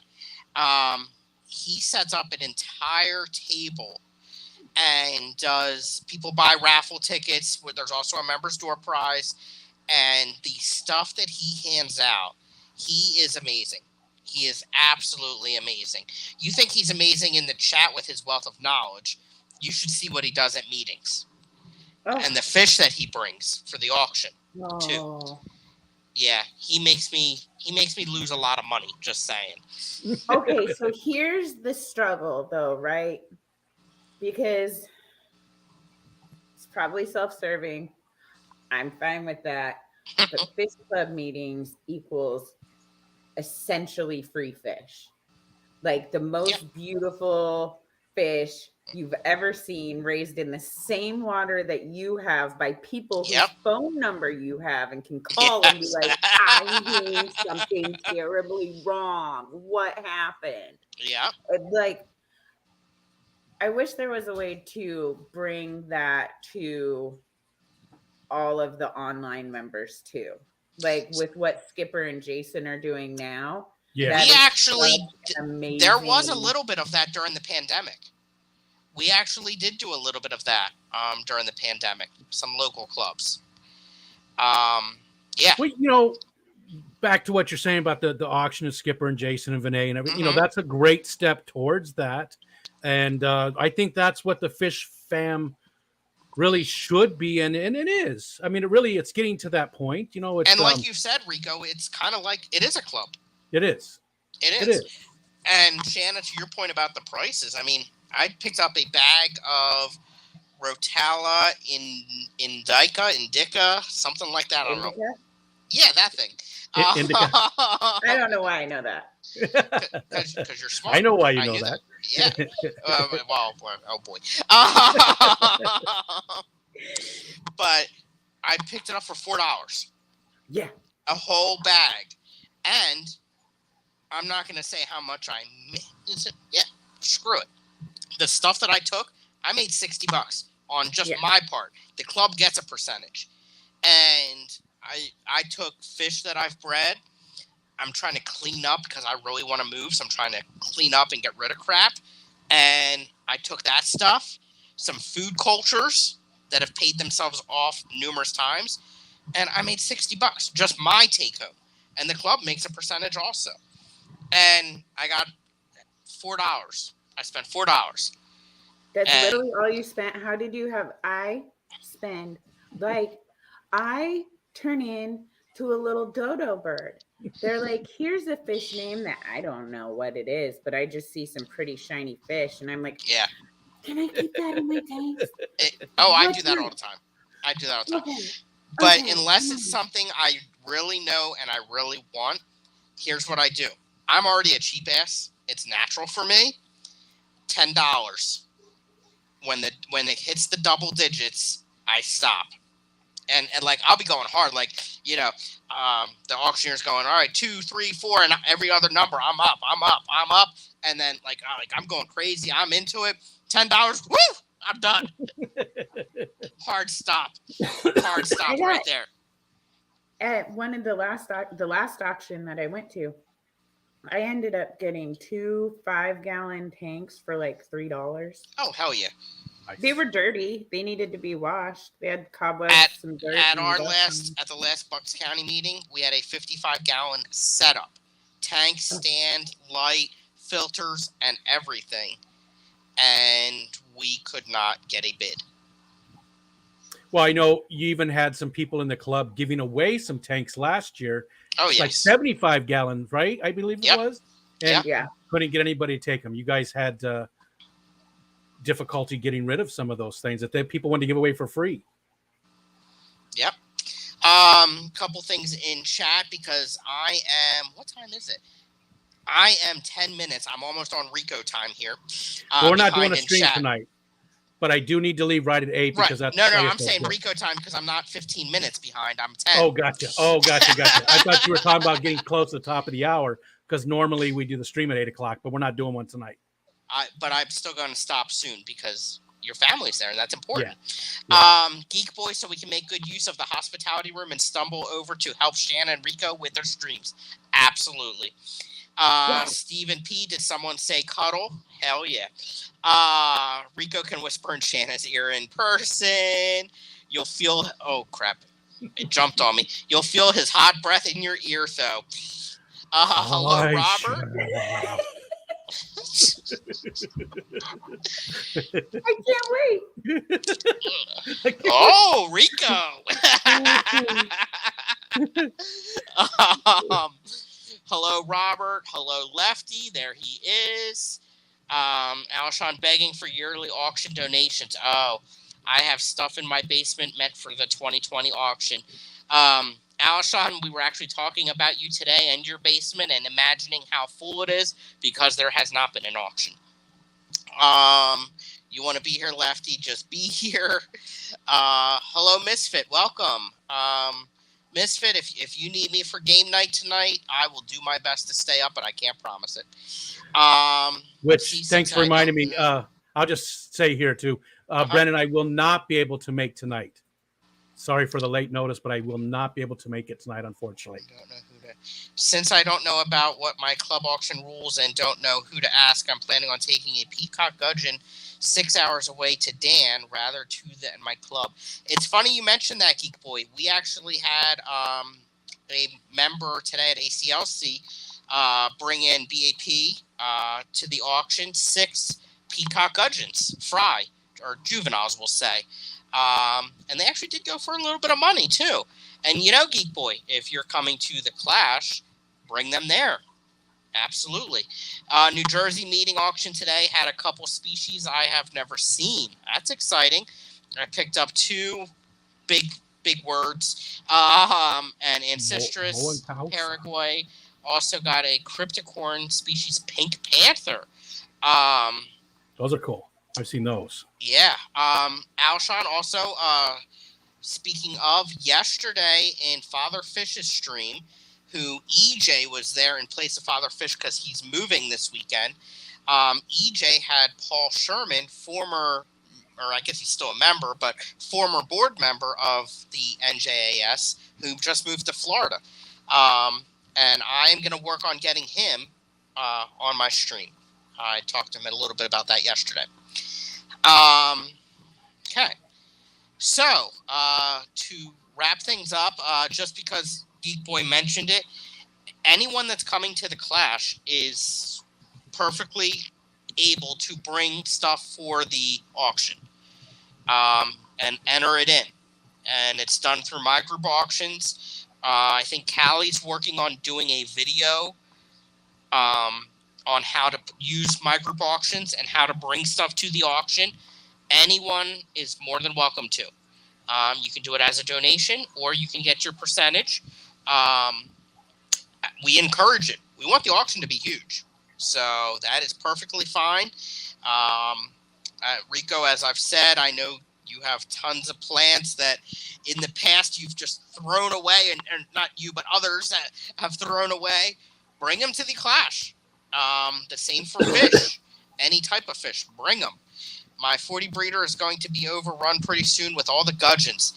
he sets up an entire table and does people buy raffle tickets where there's also a member's door prize, and the stuff that he hands out, he is amazing. He is absolutely amazing. You think he's amazing in the chat with his wealth of knowledge. You should see what he does at meetings. And the fish that he brings for the auction too. Yeah, he makes me lose a lot of money, just saying. Okay, so here's the struggle though, right? Because it's probably self-serving. I'm fine with that. But fish club meetings equals essentially free fish. Like the most beautiful fish you've ever seen raised in the same water that you have by people whose phone number you have and can call and be like, I'm doing something terribly wrong. What happened? Yeah. Like, I wish there was a way to bring that to all of the online members too. Like with what Skipper and Jason are doing now. Yeah. We actually, there was a little bit of that during the pandemic. We actually did do a little bit of that during the pandemic. Some local clubs. Yeah. Well, you know, back to what you're saying about the auction of Skipper and Jason and Vinay and everything, you know, that's a great step towards that. And I think that's what the Fish Fam really should be, and it is. I mean, it's getting to that point. It's, And like you said, Rico, it's kind of like it is a club. it is. It It is. is. And Shanna, to your point about the prices, I mean, I picked up a bag of Rotala Indica, something like that. I don't know. Indica? Yeah, that thing. Indica. I don't know why I know that. Because you're smart. I know why you I know knew that. Yeah. Well, oh boy. But I picked it up for $4. Yeah. A whole bag. And I'm not going to say how much I made. Yeah, screw it. The stuff that I took, I made $60 on just my part. The club gets a percentage. And I took fish that I've bred. I'm trying to clean up because I really want to move. So I'm trying to clean up and get rid of crap. And I took that stuff, some food cultures that have paid themselves off numerous times. And I made $60, just my take home. And the club makes a percentage also. And I got $4. I spent $4. That's literally all you spent. How did you have? I spend I turn in to a little dodo bird. They're like, here's a fish name that I don't know what it is, but I just see some pretty shiny fish, and I'm like, yeah, can I keep that in my tanks? I do that all the time. Okay. But unless it's something I really know and I really want, here's what I do. I'm already a cheap ass. It's natural for me. $10. When it hits the double digits, I stop. And like I'll be going hard, like the auctioneer's going, all right, 2, 3, 4, and every other number, I'm up, and then like I'm going crazy, I'm into it. $10, woo, I'm done. Hard stop right there. At one of the last auction that I went to, I ended up getting 2 5-gallon tanks for like $3. Oh hell yeah! They were dirty. They needed to be washed. They had cobwebs, some dirt. At the last Bucks County meeting, we had a 55-gallon setup, tank, stand, light, filters, and everything, and we could not get a bid. Well, I know you even had some people in the club giving away some tanks last year. Oh yes, like 75 gallons, right? I believe it was. And couldn't get anybody to take them. You guys had difficulty getting rid of some of those things that people wanted to give away for free. Yep. Couple things in chat because what time is it? I am 10 minutes. I'm almost on Rico time here. We're not doing a stream tonight, but I do need to leave right at 8 because that's I'm saying Rico time because I'm not 15 minutes behind. I'm 10. Oh, gotcha. I thought you were talking about getting close to the top of the hour because normally we do the stream at 8 o'clock, but we're not doing one tonight. But I'm still going to stop soon because your family's there, and that's important. Yeah. Geek Boy, so we can make good use of the hospitality room and stumble over to help Shanna and Rico with their streams. Absolutely. Stephen P, did someone say cuddle? Hell yeah. Rico can whisper in Shanna's ear in person. You'll feel, oh crap, it jumped on me. You'll feel his hot breath in your ear, though. Hello, Robert. I can't wait. Oh, Rico. Hello, Robert. Hello, Lefty. There he is. Alshon begging for yearly auction donations. Oh, I have stuff in my basement meant for the 2020 auction. Alshon, we were actually talking about you today and your basement and imagining how full it is because there has not been an auction. You want to be here, Lefty? Just be here. Hello, Misfit. Welcome. Misfit, if you need me for game night tonight, I will do my best to stay up, but I can't promise it. Thanks for reminding me. I'll just say here too, Brennan, I will not be able to make tonight. Sorry for the late notice, but I will not be able to make it tonight, unfortunately. Since I don't know about what my club auction rules and don't know who to ask, I'm planning on taking a peacock gudgeon 6 hours away to Dan rather than my club. It's funny you mentioned that, Geek Boy. We actually had a member today at ACLC bring in BAP to the auction, 6 peacock gudgeons, fry, or juveniles, we'll say. And they actually did go for a little bit of money too. And Geek Boy, if you're coming to the Clash, bring them there. Absolutely. New Jersey meeting auction today had a couple species I have never seen. That's exciting. I picked up 2 big words. And Ancestris Paraguay also got a crypticorn species pink panther. Those are cool. I've seen those. Yeah. Alshon also, speaking of, yesterday in Father Fish's stream, who EJ was there in place of Father Fish because he's moving this weekend. EJ had Paul Sherman, former, or I guess he's still a member, but former board member of the NJAS, who just moved to Florida. And I'm going to work on getting him on my stream. I talked to him a little bit about that yesterday. Okay. So, to wrap things up, just because Geek Boy mentioned it, anyone that's coming to the Clash is perfectly able to bring stuff for the auction and enter it in. And it's done through my group auctions. I think Callie's working on doing a video on how to use my group auctions and how to bring stuff to the auction. Anyone is more than welcome to. You can do it as a donation, or you can get your percentage. We encourage it. We want the auction to be huge. So that is perfectly fine. Rico, as I've said, I know you have tons of plants that in the past you've just thrown away, and not you, but others that have thrown away. Bring them to the Clash. The same for fish. Any type of fish, bring them. My 40 breeder is going to be overrun pretty soon with all the gudgeons.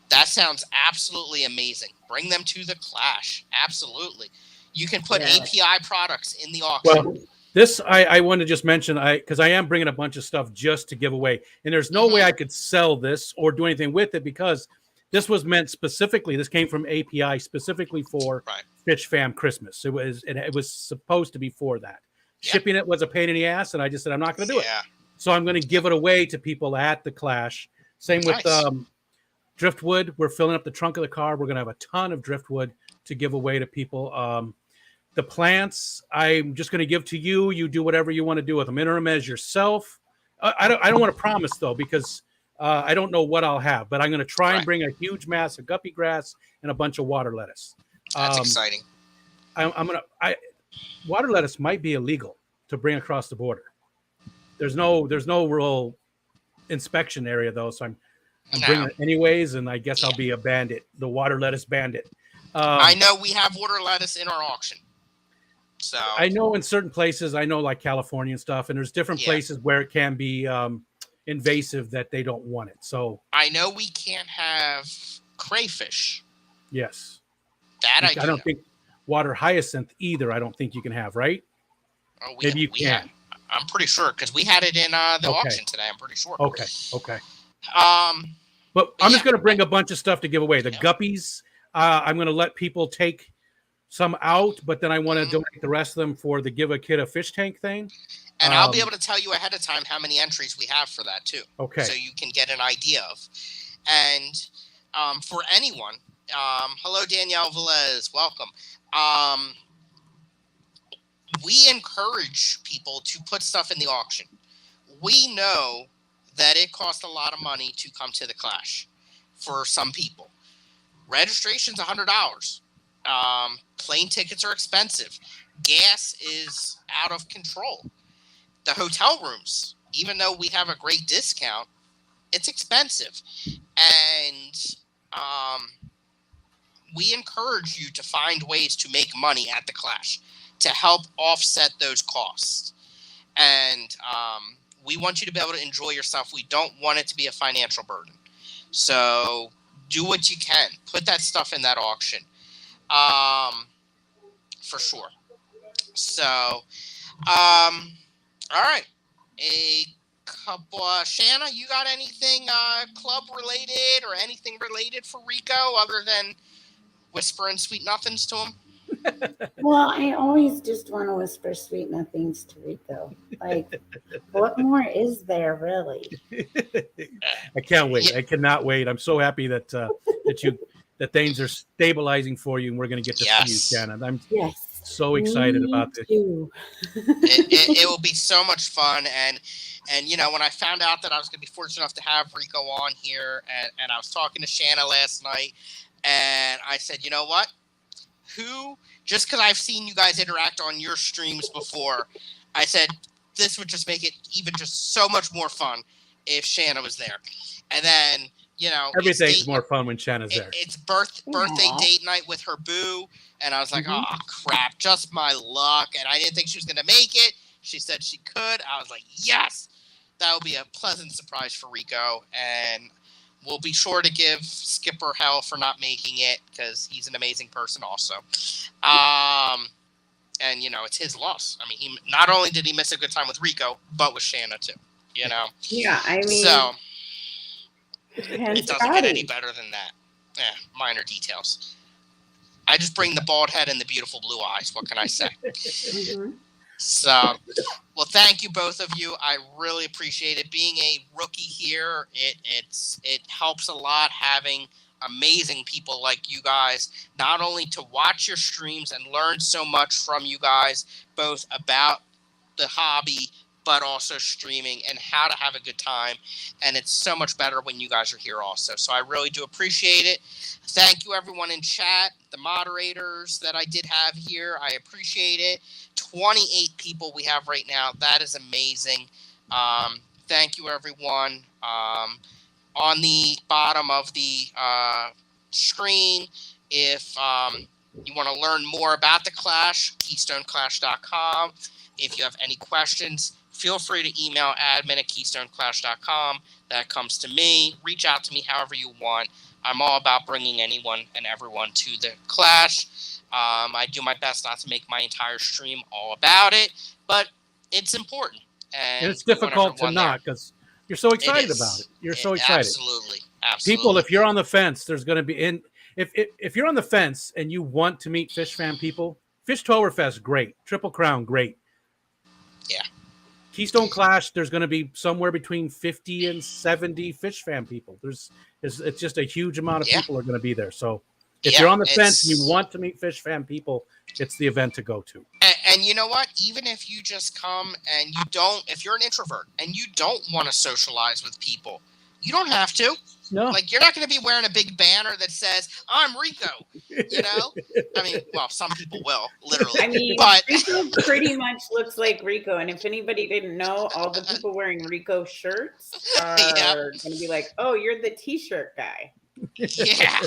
That sounds absolutely amazing. Bring them to the Clash. Absolutely. You can put API products in the auction. Well, this I want to just mention, because I am bringing a bunch of stuff just to give away. And there's no way I could sell this or do anything with it, because this was meant specifically. This came from API specifically for Fish Fam Christmas. It was supposed to be for that. Shipping it was a pain in the ass, and I just said I'm not going to do it. So I'm going to give it away to people at the Clash. Same with driftwood. We're filling up the trunk of the car. We're going to have a ton of driftwood to give away to people. The plants, I'm just going to give to you. You do whatever you want to do with them. Enter them as yourself. I don't want to promise, though, because I don't know what I'll have. But I'm going to try and bring a huge mass of guppy grass and a bunch of water lettuce. That's exciting. Water lettuce might be illegal to bring across the border. There's no real inspection area, though, so I'm bringing it anyways, and I guess I'll be a bandit, the water lettuce bandit. I know we have water lettuce in our auction. So I know in certain places, I know like California and stuff, and there's different places where it can be invasive that they don't want it. So I know we can't have crayfish. Yes. I don't think water hyacinth either. I don't think you can have, right? Oh, maybe you can. I'm pretty sure, because we had it in the auction today. I'm pretty sure. Okay. But But I'm just going to bring a bunch of stuff to give away. The guppies, I'm going to let people take some out, but then I want to donate the rest of them for the Give a Kid a Fish Tank thing. And I'll be able to tell you ahead of time how many entries we have for that, too. Okay. So you can get an idea of. And for anyone, hello, Danielle Velez. Welcome. We encourage people to put stuff in the auction. We know that it costs a lot of money to come to the Clash for some people. Registration's $100. Plane tickets are expensive. Gas is out of control. The hotel rooms, even though we have a great discount, it's expensive. And we encourage you to find ways to make money at the Clash to help offset those costs. And we want you to be able to enjoy yourself. We don't want it to be a financial burden. So do what you can. Put that stuff in that auction. For sure. So, all right. A couple, Shanna, you got anything club related or anything related for Rico other than whispering sweet nothings to him? Well, I always just want to whisper sweet nothings to Rico. Like, what more is there really? I can't wait. Yeah. I cannot wait. I'm so happy that that things are stabilizing for you, and we're going to get to see you, Yes. Shannon. I'm Yes. so excited Me about this. too. It will be so much fun. And you know, when I found out that I was going to be fortunate enough to have Rico on here, and I was talking to Shanna last night, and I said, you know what? Just because I've seen you guys interact on your streams before, I said this would just make it even just so much more fun if Shanna was there. And then, you know, Everything's more fun when Shanna's there. It's birthday date night with her boo, and I was like, oh crap, just my luck. And I didn't think she was gonna make it. She said she could. I was like, yes, that would be a pleasant surprise for Rico, and we'll be sure to give Skipper hell for not making it because he's an amazing person also. And you know, it's his loss. I mean, he not only did he miss a good time with Rico, but with Shanna too. You know. Yeah, I mean, So it it doesn't get any better than that. Minor details. I just bring the bald head and the beautiful blue eyes. What can I say? So, well, thank you both of you. I really appreciate it. Being a rookie here, it helps a lot having amazing people like you guys, not only to watch your streams and learn so much from you guys, both about the hobby, but also streaming and how to have a good time. And it's so much better when you guys are here also. So I really do appreciate it. Thank you, everyone in chat, the moderators that I did have here. I appreciate it. 28 people we have right now. That is amazing. Thank you, everyone. On the bottom of the screen, if you want to learn more about the Clash, KeystoneClash.com. If you have any questions, feel free to email admin@keystoneclash.com. That comes to me. Reach out to me however you want. I'm all about bringing anyone and everyone to the Clash. I do my best not to make my entire stream all about it, but it's important. And it's difficult to not because you're so excited about it. You're so excited. Absolutely. People, if you're on the fence, there's going to be if you're on the fence and you want to meet Fish fan people, Fish Towerfest, great. Triple Crown, great. Yeah. Keystone Clash, there's going to be somewhere between 50 and 70 Fish fan people. It's just a huge amount of people are going to be there. So if you're on the fence and you want to meet Fish fan people, it's the event to go to. And you know what? Even if you just come and you don't, if you're an introvert and you don't want to socialize with people, you don't have to. No. Like, you're not going to be wearing a big banner that says, I'm Rico. You know? I mean, well, some people will, literally. I mean, but Rico pretty much looks like Rico. And if anybody didn't know, all the people wearing Rico shirts are going to be like, oh, you're the t-shirt guy. Yeah.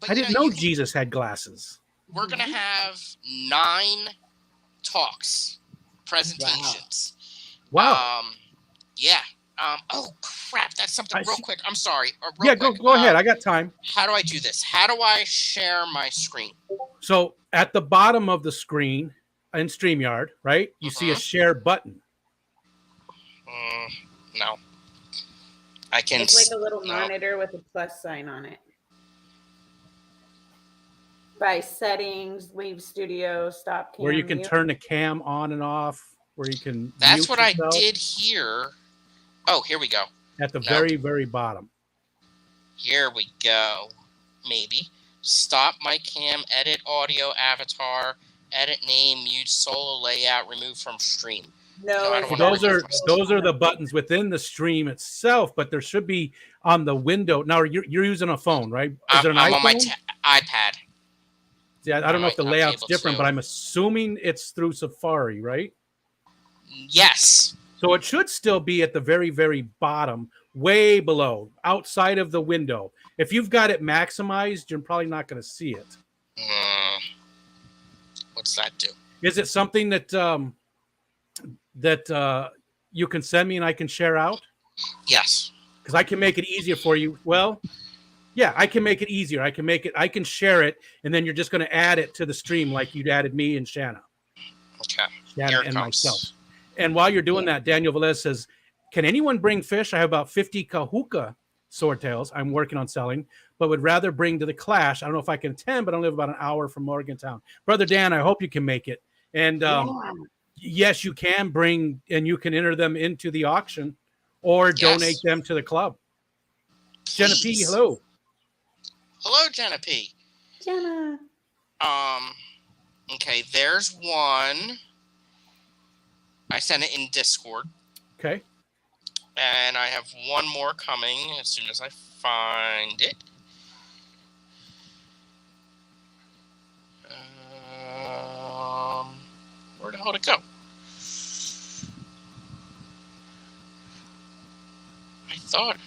But I didn't know Jesus had glasses. We're going to have 9 talks, presentations. Wow. Yeah. Oh, crap. That's something real quick. I'm sorry. Go ahead. I got time. How do I do this? How do I share my screen? So at the bottom of the screen in StreamYard, right, you see a share button. No. I can. It's like a little monitor with a plus sign on it. By settings, leave studio, stop cam. Where you can turn the cam on and off. Where you can. That's what I did here. Oh, here we go. At the very, very bottom. Here we go. Maybe. Stop my cam, edit audio avatar, edit name, mute solo layout, remove from stream. No, those are the buttons within the stream itself, but there should be on the window. Now you're using a phone, right? Is it an iPhone? On my iPad. Yeah, I don't know if the layout's different, but I'm assuming it's through Safari, right? Yes. So it should still be at the very, very bottom, way below, outside of the window. If you've got it maximized, you're probably not going to see it. What's that do? Is it something that you can send me and I can share out? Yes. Because I can make it easier for you. Well, yeah, I can make it easier. I can share it, and then you're just going to add it to the stream like you'd added me and Shanna. Okay. Shanna and myself. And while you're doing that, Daniel Velez says, can anyone bring fish? I have about 50 Kahuka swordtails. I'm working on selling, but would rather bring to the Clash. I don't know if I can attend, but I live about an hour from Morgantown. Brother Dan, I hope you can make it. And yes, you can bring, and you can enter them into the auction or donate them to the club. Jenna P, hello. Hello, Jenna P. Jenna. Okay, there's one. I sent it in Discord. Okay. And I have one more coming as soon as I find it. Where the hell did it go? I thought.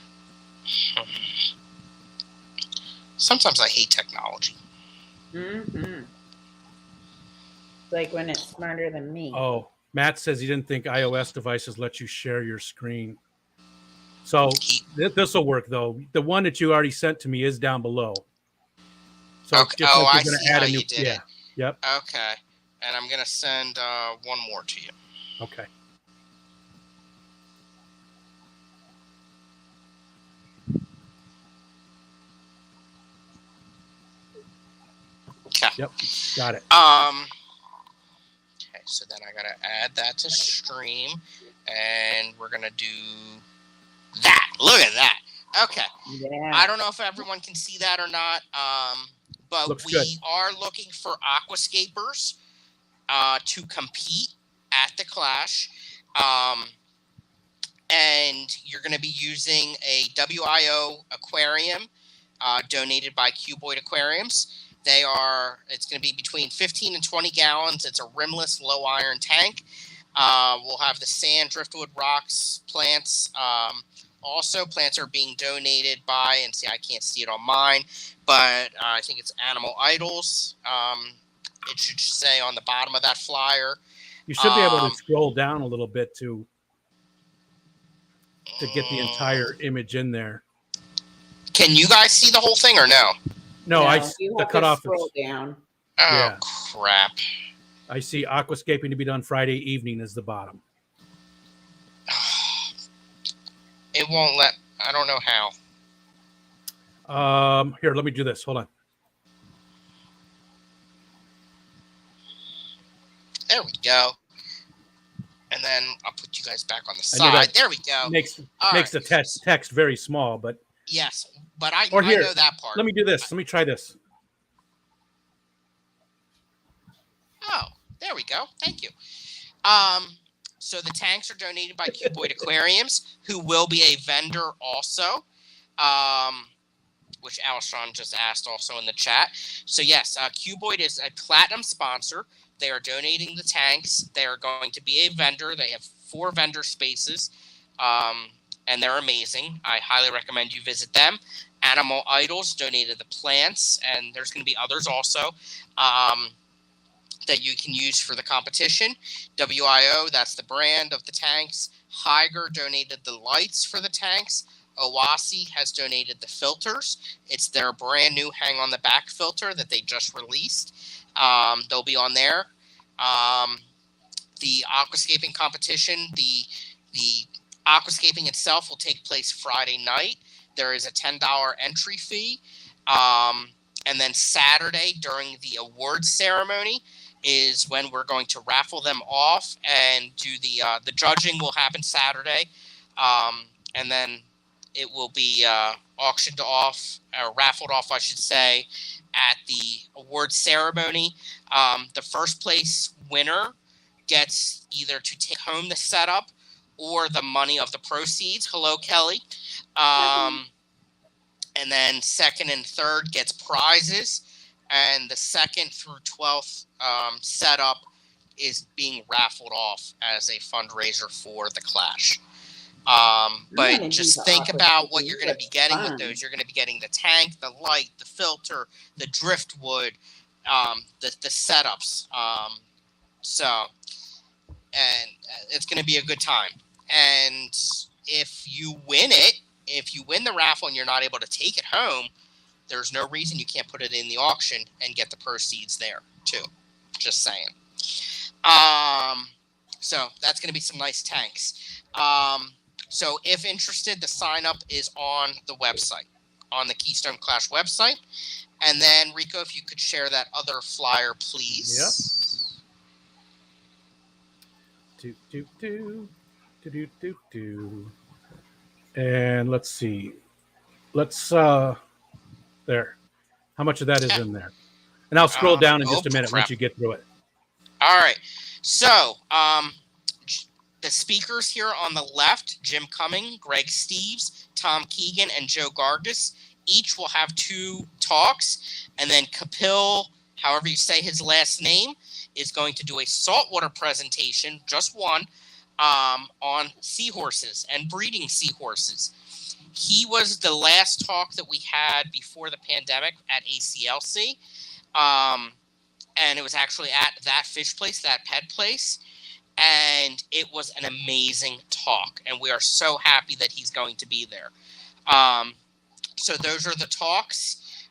Sometimes I hate technology. Mm-hmm. Like when it's smarter than me. Oh, Matt says he didn't think iOS devices let you share your screen. So this will work, though. The one that you already sent to me is down below. So okay. I see how you did it. Yep. Okay. And I'm going to send one more to you. Okay. Okay. Yep. Got it. Okay, so then I got to add that to stream. And we're going to do that. Look at that. Okay. Yeah. I don't know if everyone can see that or not. But Looks we good. are looking for aquascapers to compete at the Clash. And you're going to be using a WIO aquarium donated by Cuboid Aquariums. It's going to be between 15 and 20 gallons. It's a rimless, low iron tank. We'll have the sand, driftwood, rocks, plants. Also, plants are being donated by, and see, I can't see it on mine, but I think it's Animal Idols. It should say on the bottom of that flyer. You should be able to scroll down a little bit to get the entire image in there. Can you guys see the whole thing or no? No, I you the have cutoff to scroll is, down. Oh, Yeah. crap. I see aquascaping to be done Friday evening is the bottom. It won't let. I don't know how. Here, let me do this. Hold on. There we go. And then I'll put you guys back on the side. There we go. Makes the text very small, but yes, but I here, know that part. Let me do this. Let me try this. Oh, there we go. Thank you. So the tanks are donated by Cuboid Aquariums, who will be a vendor also, which Alshon just asked also in the chat. So yes, Cuboid is a platinum sponsor. They are donating the tanks. They are going to be a vendor. They have 4 vendor spaces, and they're amazing. I highly recommend you visit them. Animal Idols donated the plants, and there's going to be others also. That you can use for the competition. WIO, that's the brand of the tanks. Higer donated the lights for the tanks. Owasi has donated the filters. It's their brand new hang on the back filter that they just released. They'll be on there. The aquascaping competition, the aquascaping itself will take place Friday night. There is a $10 entry fee. And then Saturday during the awards ceremony is when we're going to raffle them off and do the judging will happen Saturday. And then it will be auctioned off, or raffled off, I should say, at the awards ceremony. The first place winner gets either to take home the setup or the money of the proceeds. Hello, Kelly. And then second and third gets prizes. And the 2nd through 12th setup is being raffled off as a fundraiser for the Clash. But just think about what you're going to be getting with those. You're going to be getting the tank, the light, the filter, the driftwood, the setups. And it's going to be a good time. And if you win the raffle and you're not able to take it home, there's no reason you can't put it in the auction and get the proceeds there too. Just saying. So that's going to be some nice tanks. So if interested, the sign up is on the website, on the Keystone Clash website. And then, Rico, if you could share that other flyer, please. And let's see. Let's there. How much of that is in there? And I'll scroll down in just a minute once you get through it. All right. So, the speakers here on the left, Jim Cumming, Greg Steves, Tom Keegan, and Joe Gargis, each will have 2 talks. And then Kapil, however you say his last name, is going to do a saltwater presentation, just one, on seahorses and breeding seahorses. He was the last talk that we had before the pandemic at ACLC. And it was actually at that fish place, that pet place. And it was an amazing talk. And we are so happy that he's going to be there. So those are the talks.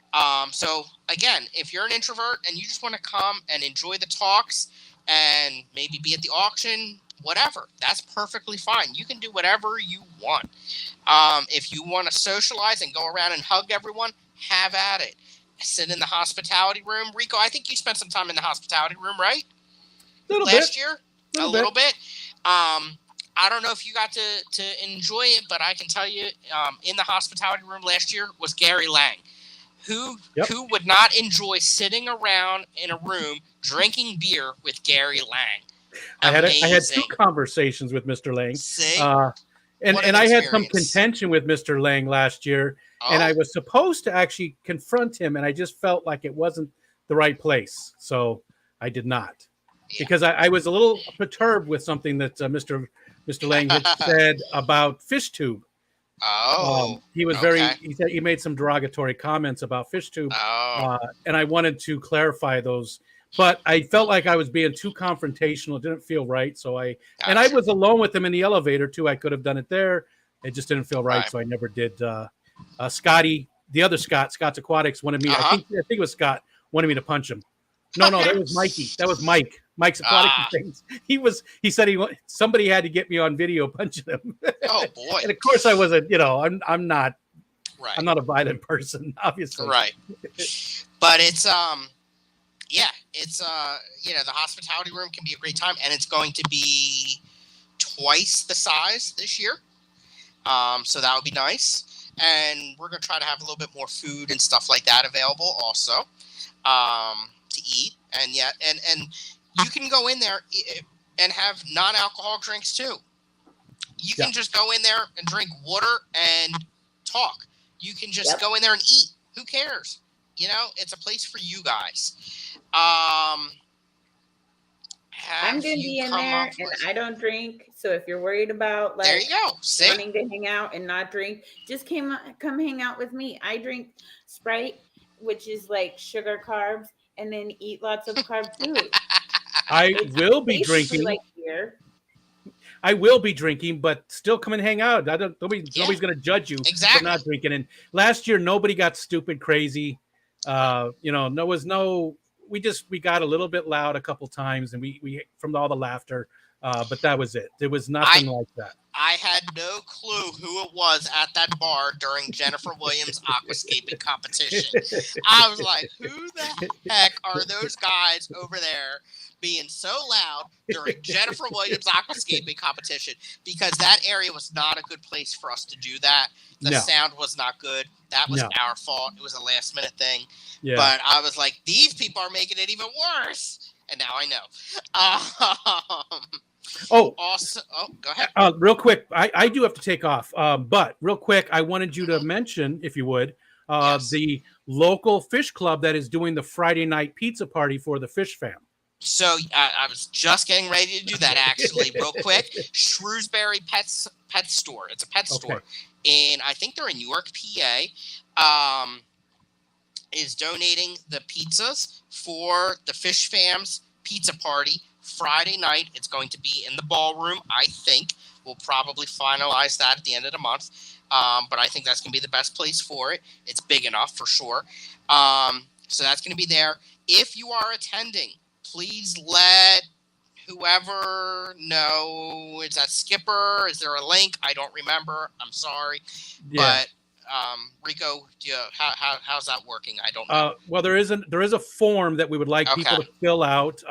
So again, if you're an introvert and you just want to come and enjoy the talks and maybe be at the auction, whatever, that's perfectly fine. You can do whatever you want. If you want to socialize and go around and hug everyone, have at it. Sit in the hospitality room. Rico, I think you spent some time in the hospitality room, right? Last year? A little bit. I don't know if you got to enjoy it, but I can tell you in the hospitality room last year was Gary Lang. Who would not enjoy sitting around in a room drinking beer with Gary Lang? I had 2 conversations with Mr. Lang. And I had some contention with Mr. Lang last year, and I was supposed to actually confront him, and I just felt like it wasn't the right place. So I did not. Yeah. Because I was a little perturbed with something that Mr. Lang had said about FishTube. He was he said he made some derogatory comments about FishTube, and I wanted to clarify those. But I felt like I was being too confrontational. It didn't feel right. So I was alone with him in the elevator too. I could have done it there. It just didn't feel right. So I never did. Scotty, the other Scott's Aquatics wanted me. I think it was Scott wanted me to punch him. No, that was Mikey. That was Mike. Mike's Aquatic things. He said somebody had to get me on video punching him. Oh boy. And of course I wasn't, I'm not a violent person, obviously. Right. But it's it's the hospitality room can be a great time, and it's going to be twice the size this year. So that would be nice. And we're going to try to have a little bit more food and stuff like that available also to eat. And you can go in there and have non-alcoholic drinks too. You can just go in there and drink water and talk. You can just go in there and eat. Who cares? It's a place for you guys. I'm going to be in there, and I don't drink. So if you're worried about there you go. wanting to hang out and not drink, just come hang out with me. I drink Sprite, which is like sugar carbs, and then eat lots of carb food. I will be drinking. Like beer. I will be drinking, but still come and hang out. Nobody's going to judge you for not drinking. And last year, nobody got stupid crazy. We got a little bit loud a couple times, and we from all the laughter. But that was it. There was nothing like that. I had no clue who it was at that bar during Jennifer Williams' aquascaping competition. I was like, who the heck are those guys over there being so loud during Jennifer Williams' aquascaping competition? Because that area was not a good place for us to do that. The sound was not good. That was our fault. It was a last minute thing. Yeah. But I was like, these people are making it even worse. And now I know. Go ahead. Real quick, I do have to take off. But real quick, I wanted you to mention, if you would, the local fish club that is doing the Friday night pizza party for the Fish Fam. So I was just getting ready to do that, actually, real quick. Shrewsbury Pet Store. It's a pet store. And I think they're in York, PA. Is donating the pizzas for the Fish Fam's pizza party Friday night. It's going to be in the ballroom, I think. We'll probably finalize that at the end of the month. But I think that's going to be the best place for it. It's big enough for sure. So that's going to be there. If you are attending, please let whoever know, is that Skipper? Is there a link? I don't remember. I'm sorry. Yeah. But Rico, how's that working? I don't know. Well, there is a form that we would like people Okay. to fill out.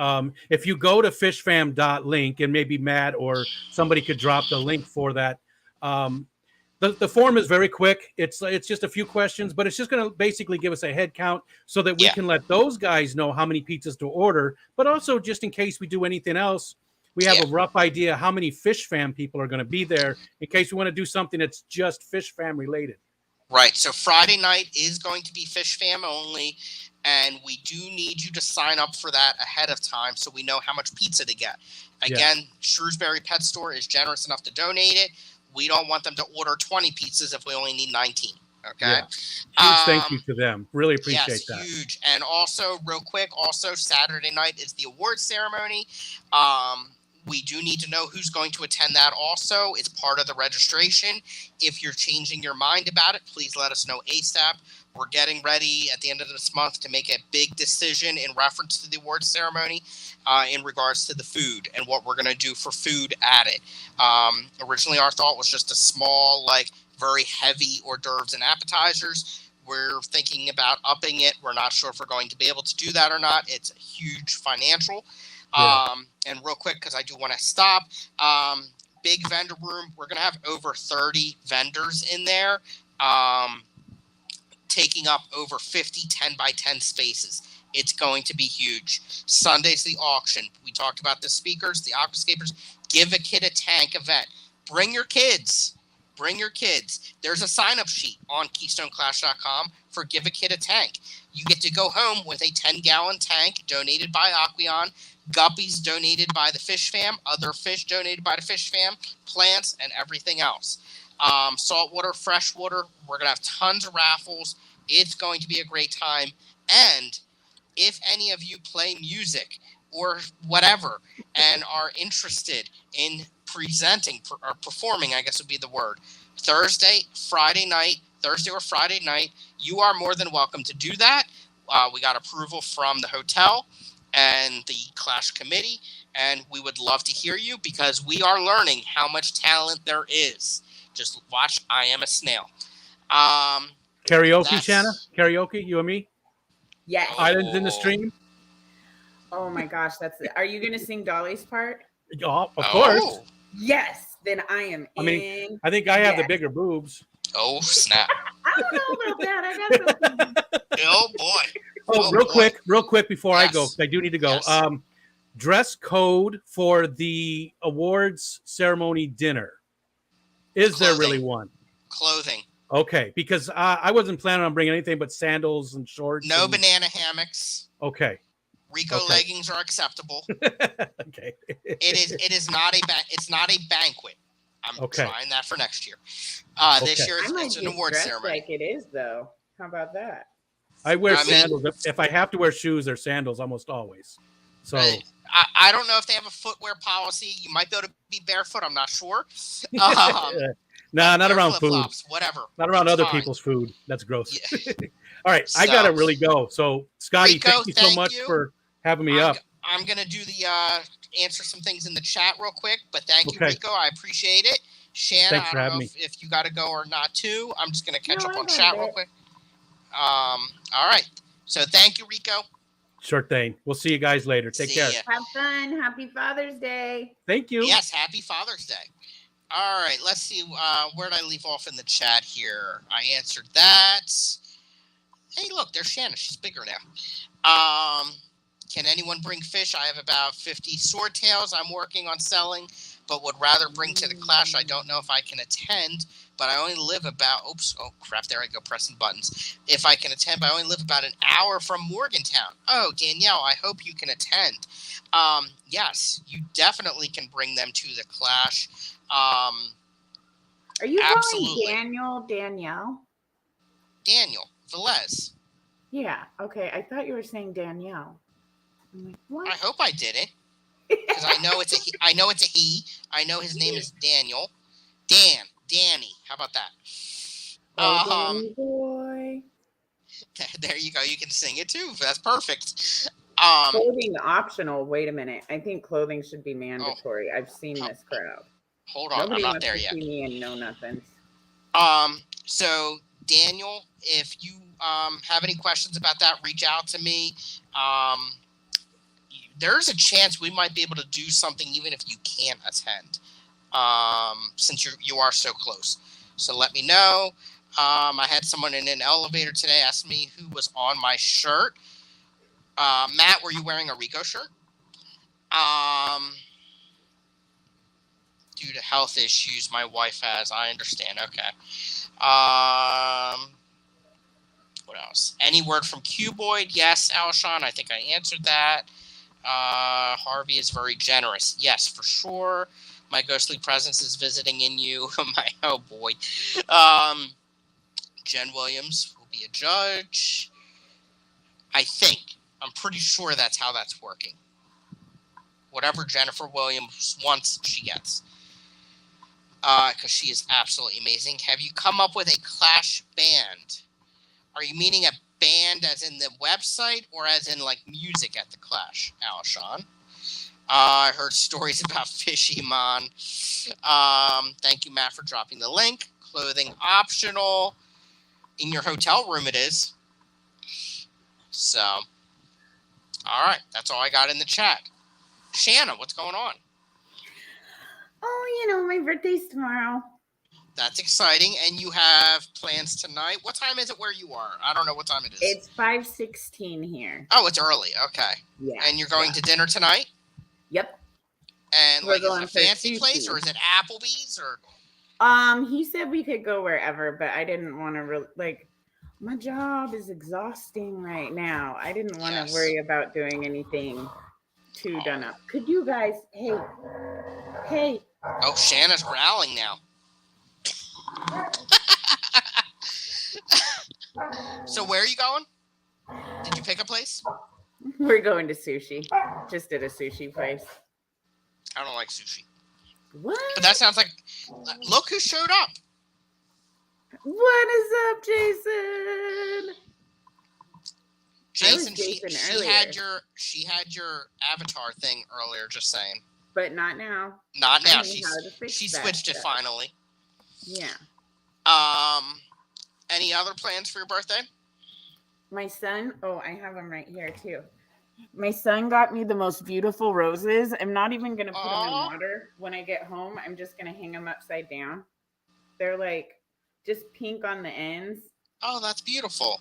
If you go to fishfam.link, and maybe Matt or somebody could drop the link for that. The form is very quick. It's just a few questions, but it's just going to basically give us a head count so that we Yeah. can let those guys know how many pizzas to order. But also, just in case we do anything else, we have Yeah. a rough idea how many Fish Fam people are going to be there in case we want to do something that's just Fish Fam related. Right. So Friday night is going to be Fish Fam only, and we do need you to sign up for that ahead of time so we know how much pizza to get. Again, Shrewsbury Pet Store is generous enough to donate it. We don't want them to order 20 pizzas if we only need 19. Okay. Yeah. Huge thank you to them. Really appreciate that. Huge. And also, real quick, Saturday night is the awards ceremony. We do need to know who's going to attend that also. It's part of the registration. If you're changing your mind about it, please let us know ASAP. We're getting ready at the end of this month to make a big decision in reference to the awards ceremony in regards to the food and what we're going to do for food at it. Originally, our thought was just a small, very heavy hors d'oeuvres and appetizers. We're thinking about upping it. We're not sure if we're going to be able to do that or not. It's a huge financial. And real quick, because I do want to stop, big vendor room. We're going to have over 30 vendors in there, taking up over 50 10 by 10 spaces. It's going to be huge. Sunday's the auction. We talked about the speakers, the aquascapers. Give a kid a tank event. Bring your kids. Bring your kids. There's a sign-up sheet on KeystoneClash.com for Give a Kid a Tank. You get to go home with a 10-gallon tank donated by Aqueon, guppies donated by the Fish Fam, other fish donated by the Fish Fam, plants, and everything else. Saltwater, freshwater, we're going to have tons of raffles. It's going to be a great time. And if any of you play music or whatever and are interested in presenting or performing, I guess would be the word, Thursday or Friday night, you are more than welcome to do that. We got approval from the hotel and the Clash committee, and we would love to hear you because we are learning how much talent there is. Just watch I Am a Snail. Karaoke, Shanna? Karaoke, you and me? Yes. Islands in the Stream? Oh my gosh, are you going to sing Dolly's part? Oh, of course. Yes, then I am in. I think I have the bigger boobs. Oh, snap. I don't know about that. I got something. Oh, boy. Real quick before I go, I do need to go. Yes. Dress code for the awards ceremony dinner. Is there really one? Clothing. Okay, because I wasn't planning on bringing anything but sandals and shorts. No banana hammocks. Okay. Rico leggings are acceptable. Okay. It is not a banquet. I'm trying that for next year. This year it's an award ceremony. Like it is though. How about that? I wear sandals. If I have to wear shoes or sandals, almost always. So I don't know if they have a footwear policy. You might be able to be barefoot. I'm not sure. No, not around food. Whatever. Not around other people's food. That's gross. Yeah. All right, I gotta really go. So, Scotty, Rico, thank you so much for having me up. I'm gonna do the answer some things in the chat real quick, but thank you, Rico. I appreciate it. Shanna, I don't know if you got to go or not too. I'm just gonna catch up on chat real quick. All right. So thank you, Rico. Sure thing. We'll see you guys later. Take care. Have fun. Happy Father's Day. Thank you. Yes, happy Father's Day. All right, let's see. Where did I leave off in the chat here? I answered that. Hey, look, there's Shanna. She's bigger now. Can anyone bring fish? I have about 50 swordtails I'm working on selling, but would rather bring to the Clash. I don't know if I can attend, but I only live about, there I go, pressing buttons. If I can attend, but I only live about an hour from Morgantown. Oh, Danielle, I hope you can attend. Yes, you definitely can bring them to the Clash. Are you calling Danielle? Daniel Velez. Yeah. Okay. I thought you were saying Danielle. I'm like, what? I hope I didn't, because I know it's a he. I know his name is Daniel. Danny. How about that? Oh, Danny boy. There you go. You can sing it too. That's perfect. Clothing optional. Wait a minute. I think clothing should be mandatory. I've seen this crowd. Hold on, Nobody I'm not wants there to yet. see me and know nothing. So Daniel, if you have any questions about that, reach out to me. There's a chance we might be able to do something even if you can't attend, since you are so close. So let me know. I had someone in an elevator today ask me who was on my shirt. Matt, were you wearing a Rico shirt? Due to health issues my wife has. I understand. Okay. What else? Any word from Cuboid? Yes, Alshon. I think I answered that. Harvey is very generous. Yes, for sure. My ghostly presence is visiting in you. Oh boy. Jen Williams will be a judge. I'm pretty sure that's how that's working. Whatever Jennifer Williams wants, she gets. Because she is absolutely amazing. Have you come up with a Clash band? Are you meaning a band as in the website or as in like music at the Clash, Alshon? I heard stories about Fishymon. Thank you, Matt, for dropping the link. Clothing optional. In your hotel room it is. So, all right. That's all I got in the chat. Shanna, what's going on? Oh, my birthday's tomorrow. That's exciting. And you have plans tonight. What time is it where you are? I don't know what time it is. It's 5:16 here. Oh, it's early. Okay. Yeah. And you're going to dinner tonight? Yep. And We're like, is going it a for fancy sushi. place or is it Applebee's or? He said we could go wherever, but I didn't want to my job is exhausting right now. I didn't want to worry about doing anything too done up. Could you guys, hey. Oh, Shanna's growling now. So where are you going? Did you pick a place? We're going to sushi. Just at a sushi place. I don't like sushi. What? But that sounds like, look who showed up. What is up, Jason? Jason, she had your avatar thing earlier, just saying. But not now. Not now. She switched it finally. Yeah. Any other plans for your birthday? My son, I have them right here too. My son got me the most beautiful roses. I'm not even going to put them in water when I get home. I'm just going to hang them upside down. They're like just pink on the ends. Oh, that's beautiful.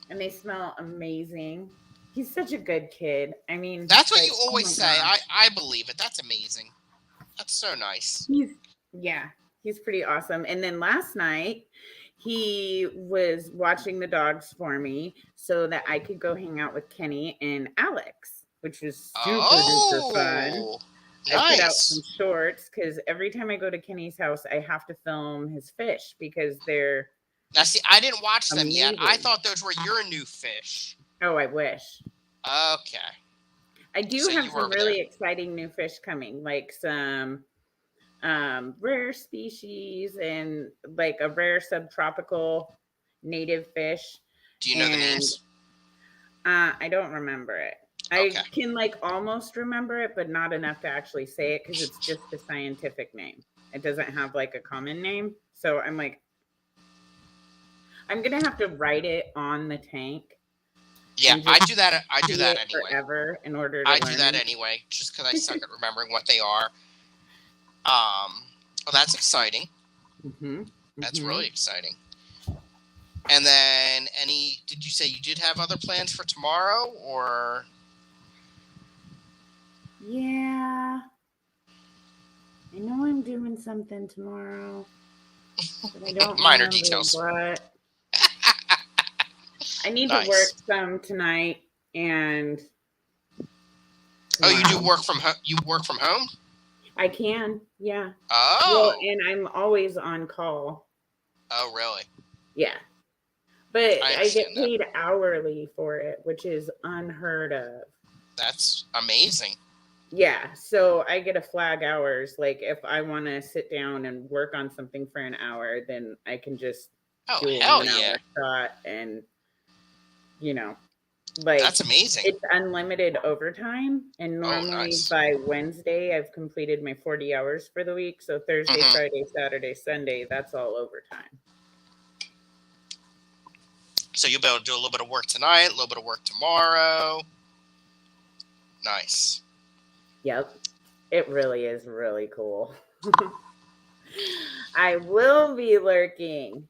And they smell amazing. He's such a good kid. I mean, that's what you always say. I believe it. That's amazing. That's so nice. He's pretty awesome. And then last night, he was watching the dogs for me so that I could go hang out with Kenny and Alex, which was super duper fun. Nice. I put out some shorts because every time I go to Kenny's house, I have to film his fish because they're. Now, see, I didn't watch them amazing. yet. I thought those were your new fish. Oh, I wish. Okay. I do have some really exciting new fish coming, like some rare species and like a rare subtropical native fish. Do you know the names? I don't remember it. I can almost remember it, but not enough to actually say it because it's just a scientific name. It doesn't have like a common name. So I'm like, I'm going to have to write it on the tank. Yeah, I do that. I do that anyway. Forever in order to learn. Do that anyway, just because I suck at remembering what they are. Well, that's exciting. That's really exciting. And then did you say you did have other plans for tomorrow or? Yeah. I know I'm doing something tomorrow. But I don't minor details. What. I need to work some tonight and tomorrow. Oh, you do work from home? You work from home? I can, yeah. Oh. Well, and I'm always on call. Oh, really? Yeah. But I get paid hourly for it, which is unheard of. That's amazing. Yeah. So I get a flag hours. Like if I want to sit down and work on something for an hour, then I can just do a 1 hour shot and, Like, That's amazing. it's unlimited overtime, and normally nice. by Wednesday I've completed my 40 hours for the week. So Thursday, Mhm. Friday, Saturday, Sunday, that's all overtime. So you'll be able to do a little bit of work tonight, a little bit of work tomorrow. Nice. Yep. It really is really cool. I will be lurking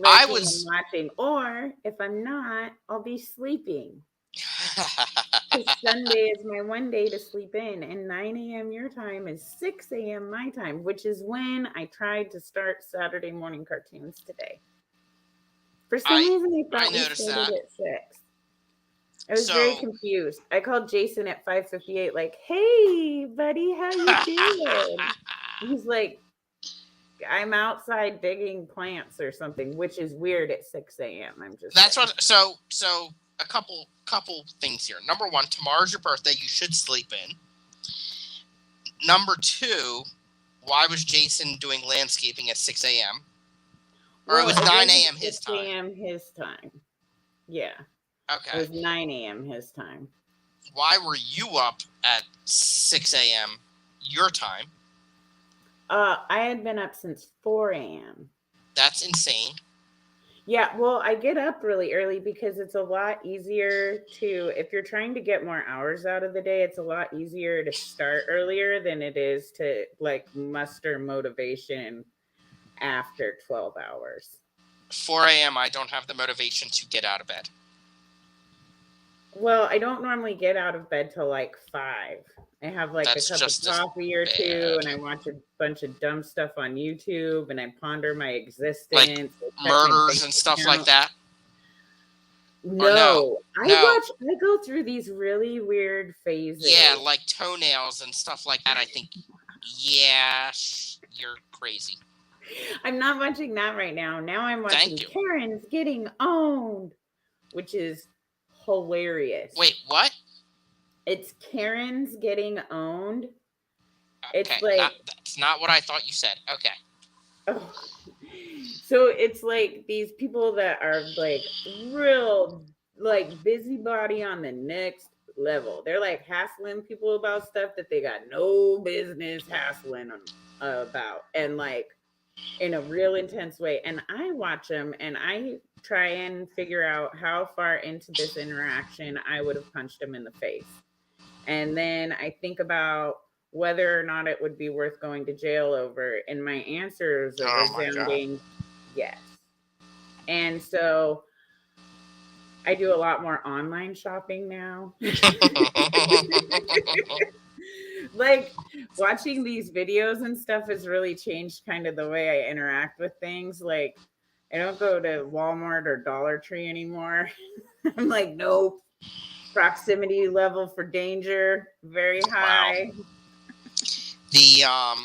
I and was. watching, or if I'm not, I'll be sleeping. Because Sunday is my one day to sleep in, and 9 a.m. your time is 6 a.m. my time, which is when I tried to start Saturday morning cartoons today. For some reason, I thought we noticed started that. at 6. I was very confused. I called Jason at 5:58, like, "Hey, buddy, how you doing?" He's like, "I'm outside digging plants or something," which is weird at 6 a.m. I'm just That's saying. what. So a couple things here. Number one, tomorrow's your birthday. You should sleep in. Number two, why was Jason doing landscaping at 6 a.m.? Or it was 9 a.m. his 6 time. a.m. his time. Yeah. Okay. It was 9 a.m. his time. Why were you up at 6 a.m. your time? I had been up since 4 a.m. That's insane. Yeah, well, I get up really early because it's a lot easier to, if you're trying to get more hours out of the day, it's a lot easier to start earlier than it is to like muster motivation after 12 hours. 4 a.m. I don't have the motivation to get out of bed. Well, I don't normally get out of bed till like 5. I have like a cup of coffee or two, and I watch a bunch of dumb stuff on YouTube, and I ponder my existence, like murders and stuff like that. No, I go through these really weird phases. Yeah, like toenails and stuff like that. I think, yeah, you're crazy. I'm not watching that right now. Now I'm watching Karen's Getting Owned, which is hilarious. Wait, what? It's Karen's Getting Owned. Okay, it's like that's not what I thought you said. Okay. Oh. So it's like these people that are like real like busybody on the next level. They're like hassling people about stuff that they got no business hassling them about, and like in a real intense way. And I watch them and I try and figure out how far into this interaction I would have punched him in the face. And then I think about whether or not it would be worth going to jail over. And my answers are resounding yes. And so I do a lot more online shopping now. Like watching these videos and stuff has really changed kind of the way I interact with things. Like I don't go to Walmart or Dollar Tree anymore. I'm like, nope. Proximity level for danger very high. Wow.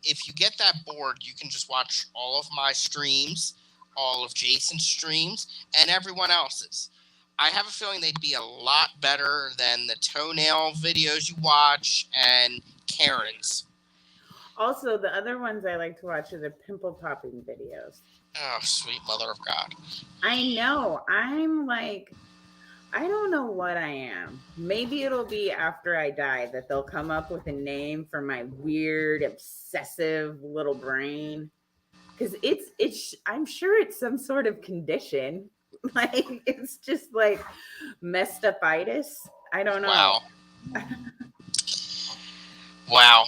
If you get that bored, you can just watch all of my streams, all of Jason's streams, and everyone else's. I have a feeling they'd be a lot better than the toenail videos you watch and Karen's. Also, the other ones I like to watch are the pimple popping videos. Oh, sweet mother of God. I know. I'm like, I don't know what I am. Maybe it'll be after I die that they'll come up with a name for my weird, obsessive little brain. Because it's I'm sure it's some sort of condition. Like it's just like messed upitis. I don't know. Wow.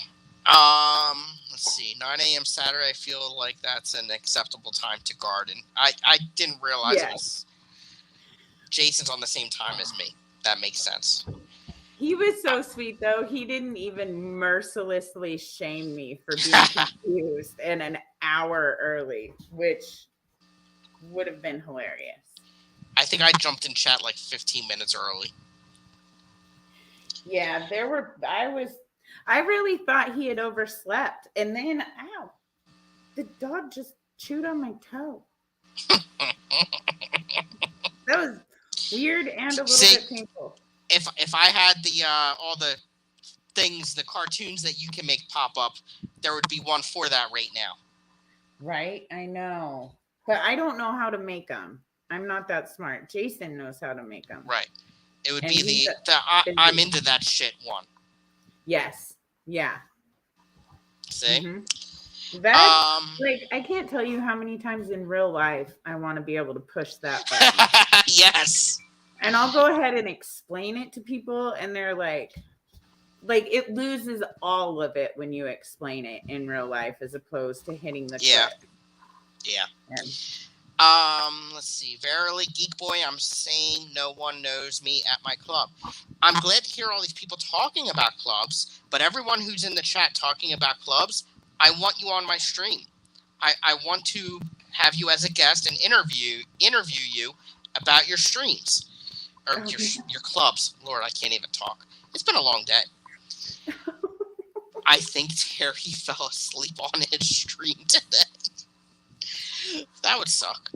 Let's see. 9 a.m. Saturday. I feel like that's an acceptable time to garden. I didn't realize it was Jason's on the same time as me. That makes sense. He was so sweet, though. He didn't even mercilessly shame me for being confused and an hour early, which would have been hilarious. I think I jumped in chat like 15 minutes early. Yeah, I really thought he had overslept. And then, ow, the dog just chewed on my toe. That was weird and a little bit painful. If I had the all the things, the cartoons that you can make pop up, there would be one for that right now. Right, I know, but I don't know how to make them. I'm not that smart. Jason knows how to make them. Right. It would And be he's I'm into that shit one. Yes. Yeah. See? Mm-hmm. That's like, I can't tell you how many times in real life I want to be able to push that button. Yes. And I'll go ahead and explain it to people, and they're like it loses all of it when you explain it in real life as opposed to hitting the click. Yeah. Let's see. Verily, Geek Boy, I'm saying no one knows me at my club. I'm glad to hear all these people talking about clubs, but everyone who's in the chat talking about clubs, I want you on my stream. I want to have you as a guest and interview you about your streams or your clubs. Lord, I can't even talk. It's been a long day. I think Terry fell asleep on his stream today. That would suck.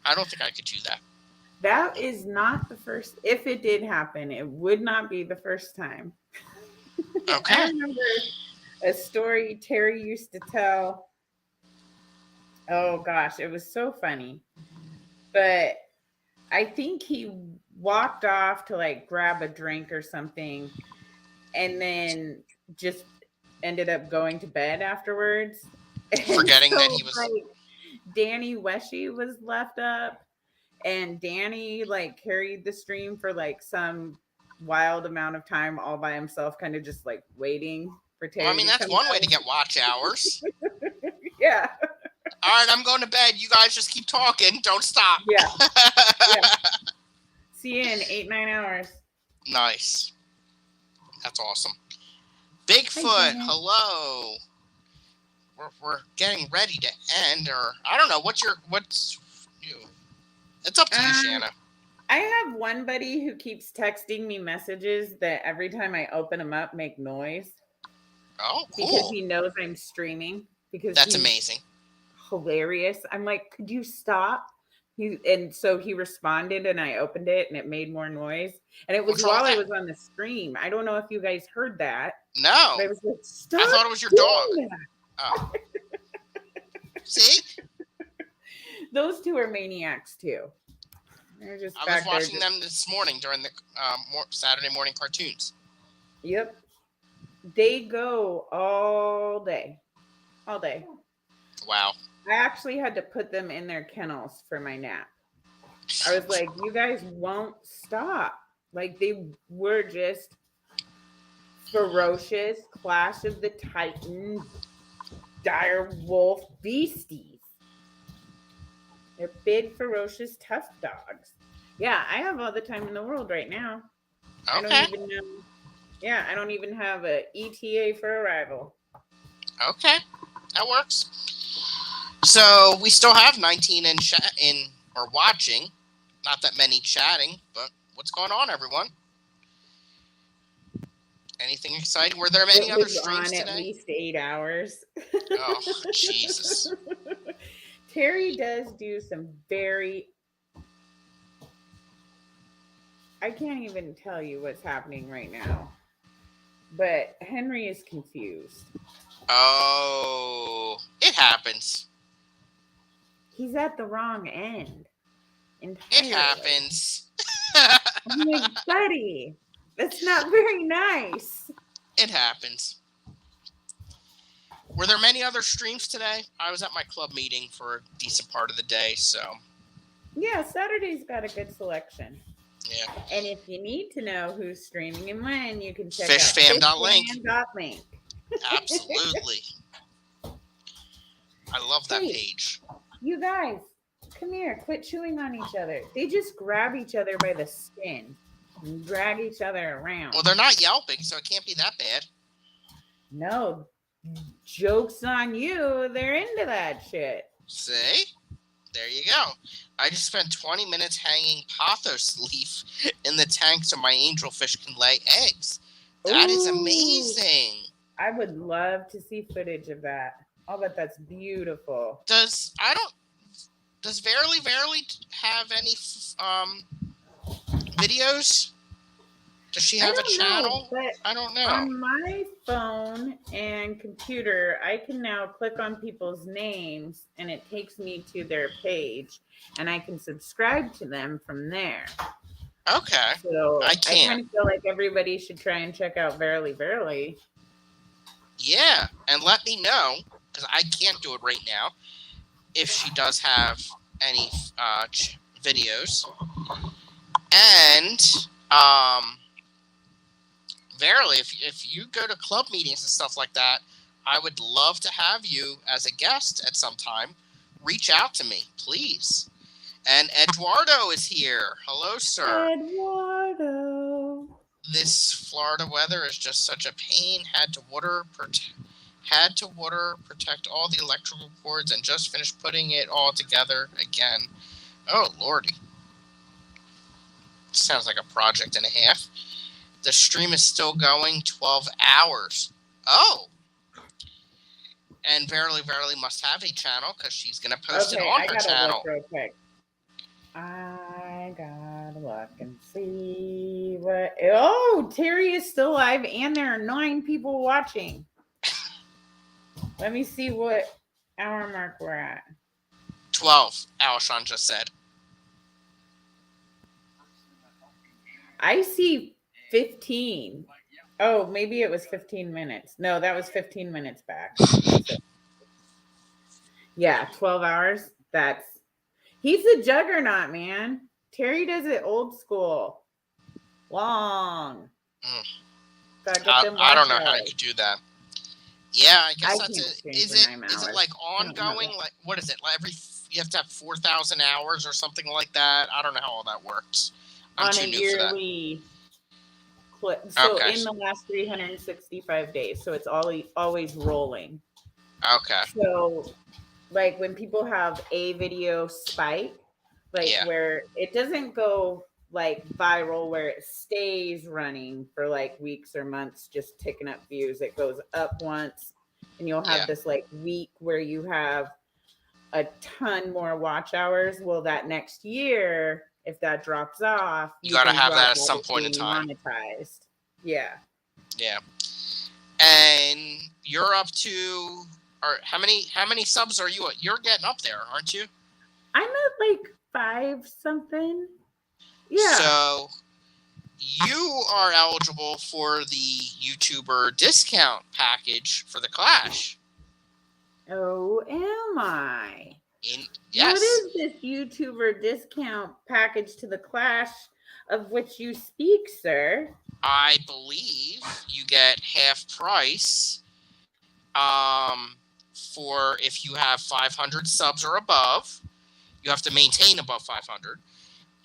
I don't think I could do that. That is not the first. If it did happen, it would not be the first time. Okay. I remember a story Terry used to tell. Oh gosh, it was so funny. But I think he walked off to like grab a drink or something, and then just ended up going to bed afterwards. Forgetting that he was like, Danny Weshy was left up, and Danny like carried the stream for like some wild amount of time all by himself, kind of just like waiting for Terry. Well, I mean, that's one way to get watch hours. Yeah. All right, I'm going to bed. You guys just keep talking. Don't stop. Yeah. See you in 8-9 hours. Nice. That's awesome. Bigfoot, hello. We're getting ready to end, or I don't know. What's you? It's up to you, Shanna. I have one buddy who keeps texting me messages that every time I open them up make noise. Oh, cool. Because he knows I'm streaming. Because that's amazing. Hilarious. I'm like, could you stop? And so he responded, and I opened it, and it made more noise. And it was while I was on the stream. I don't know if you guys heard that. No. But I was like, stop. I thought it was your dog. Oh. See? Those two are maniacs too. They're just I was watching them this morning during the Saturday morning cartoons. Yep. They go all day. All day. Wow. I actually had to put them in their kennels for my nap. I was like, you guys won't stop. Like, they were just ferocious Clash of the Titans, dire wolf beasties. They're big, ferocious, tough dogs. Yeah, I have all the time in the world right now. Okay. I don't even know. Yeah, I don't even have a ETA for arrival. Okay, that works. So we still have 19 in or watching. Not that many chatting, but what's going on, everyone? Anything exciting? Were there any other streams today? At least 8 hours. Oh, Jesus. Terry does do some very... I can't even tell you what's happening right now. But Henry is confused. Oh, it happens. He's at the wrong end. Entirely. It happens. I'm like, buddy, that's not very nice. It happens. Were there many other streams today? I was at my club meeting for a decent part of the day, so. Yeah, Saturday's got a good selection. Yeah. And if you need to know who's streaming and when, you can check fishfam.link. out fishfam.link. Absolutely. I love that page. You guys, come here. Quit chewing on each other. They just grab each other by the skin and drag each other around. Well, they're not yelping, so it can't be that bad. No. Joke's on you. They're into that shit. See? There you go. I just spent 20 minutes hanging pothos leaf in the tank so my angelfish can lay eggs. That is amazing. I would love to see footage of that. I'll bet that's beautiful. Does Verily have any videos Does she have a channel? I don't know. On my phone and computer, I can now click on people's names and it takes me to their page and I can subscribe to them from there. Okay. So I kind of feel like everybody should try and check out Verily Verily. Yeah, and let me know, because I can't do it right now, if she does have any videos. And Verily, if you go to club meetings and stuff like that, I would love to have you as a guest at some time. Reach out to me, please. And Eduardo is here. Hello, sir. Eduardo. This Florida weather is just such a pain. Had to water, protect all the electrical cords, and just finished putting it all together again. Oh, lordy. Sounds like a project and a half. The stream is still going 12 hours. Oh. And Verily must have a channel because she's going to post it on her channel. Look real quick. I gotta look and see what. Oh, Terry is still live and there are 9 people watching. Let me see what hour mark we're at. 12, Alshon just said. I see 15. Oh, maybe it was 15 minutes. No, that was 15 minutes back. Yeah, 12 hours. He's a juggernaut, man. Terry does it old school. Long. I don't know how you do that. Yeah, I guess that's it. Is it like ongoing? Like, what is it? Like you have to have 4,000 hours or something like that? I don't know how all that works. I'm too new for that. Yearly clip. So in the last 365 days. So it's always rolling. Okay. So like when people have a video spike, where it doesn't go like viral, where it stays running for like weeks or months, just ticking up views. It goes up once and you'll have this like week where you have a ton more watch hours. Well, that next year, if that drops off, you got to have that at some point in time. Monetized. Yeah. Yeah. And you're up to, or how many subs are you at? You're getting up there, aren't you? I'm at like 5 something. Yeah. So you are eligible for the YouTuber discount package for the Clash. Oh, am I? Yes. What is this YouTuber discount package to the Clash of which you speak, sir? I believe you get half price for if you have 500 subs or above. You have to maintain above 500.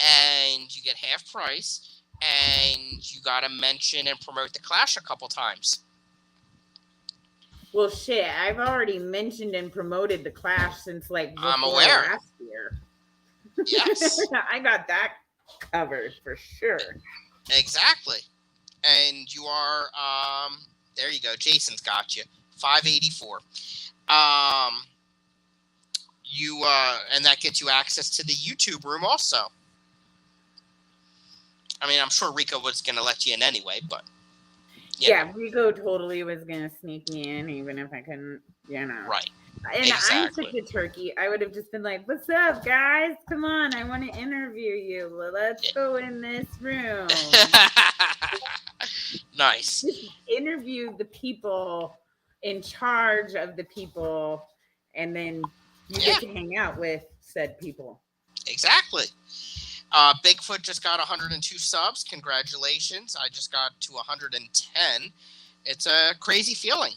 And you get half price. And you got to mention and promote the Clash a couple times. Well, shit, I've already mentioned and promoted the Clash since like before I'm aware. Last year. Yes. I got that covered for sure. Exactly. And you are, there you go. Jason's got you. 584. And that gets you access to the YouTube room also. I mean, I'm sure Rico was going to let you in anyway, but. Yeah, Rico totally was going to sneak me in, even if I couldn't, Right. And exactly. I'm such a turkey. I would have just been like, what's up, guys? Come on, I want to interview you. Let's go in this room. Nice. Just interview the people in charge of the people, and then you get to hang out with said people. Exactly. Bigfoot just got 102 subs. Congratulations. I just got to 110. It's a crazy feeling.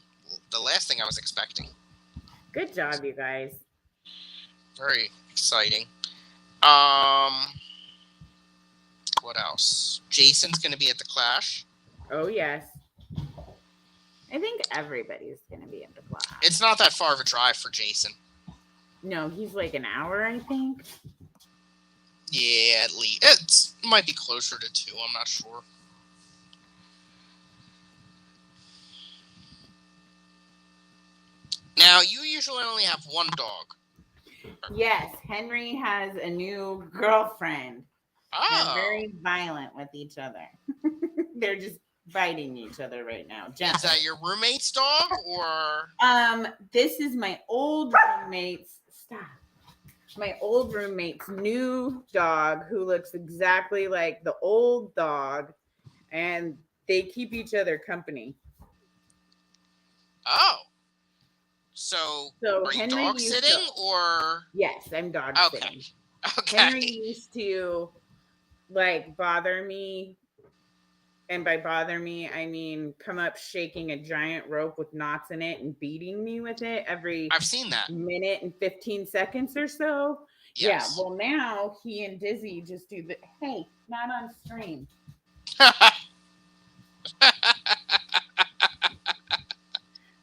The last thing I was expecting. Good job, you guys. Very exciting. What else? Jason's going to be at the Clash. Oh, yes. I think everybody's going to be at the Clash. It's not that far of a drive for Jason. No, he's like an hour, I think. Yeah, at least. It might be closer to 2. I'm not sure. Now, you usually only have one dog. Yes, Henry has a new girlfriend. Oh. They're very violent with each other. They're just biting each other right now. Is that your roommate's dog or? This is my old roommate's. Stop. My old roommate's new dog, who looks exactly like the old dog, and they keep each other company. Oh. So are you Henry dog sitting or? Yes, I'm dog Okay. sitting. Okay. Henry used to bother me. And by bother me, I mean come up shaking a giant rope with knots in it and beating me with it every I've seen that. minute and 15 seconds or so. Yes. Yeah, well, now he and Dizzy just do the, hey, not on stream.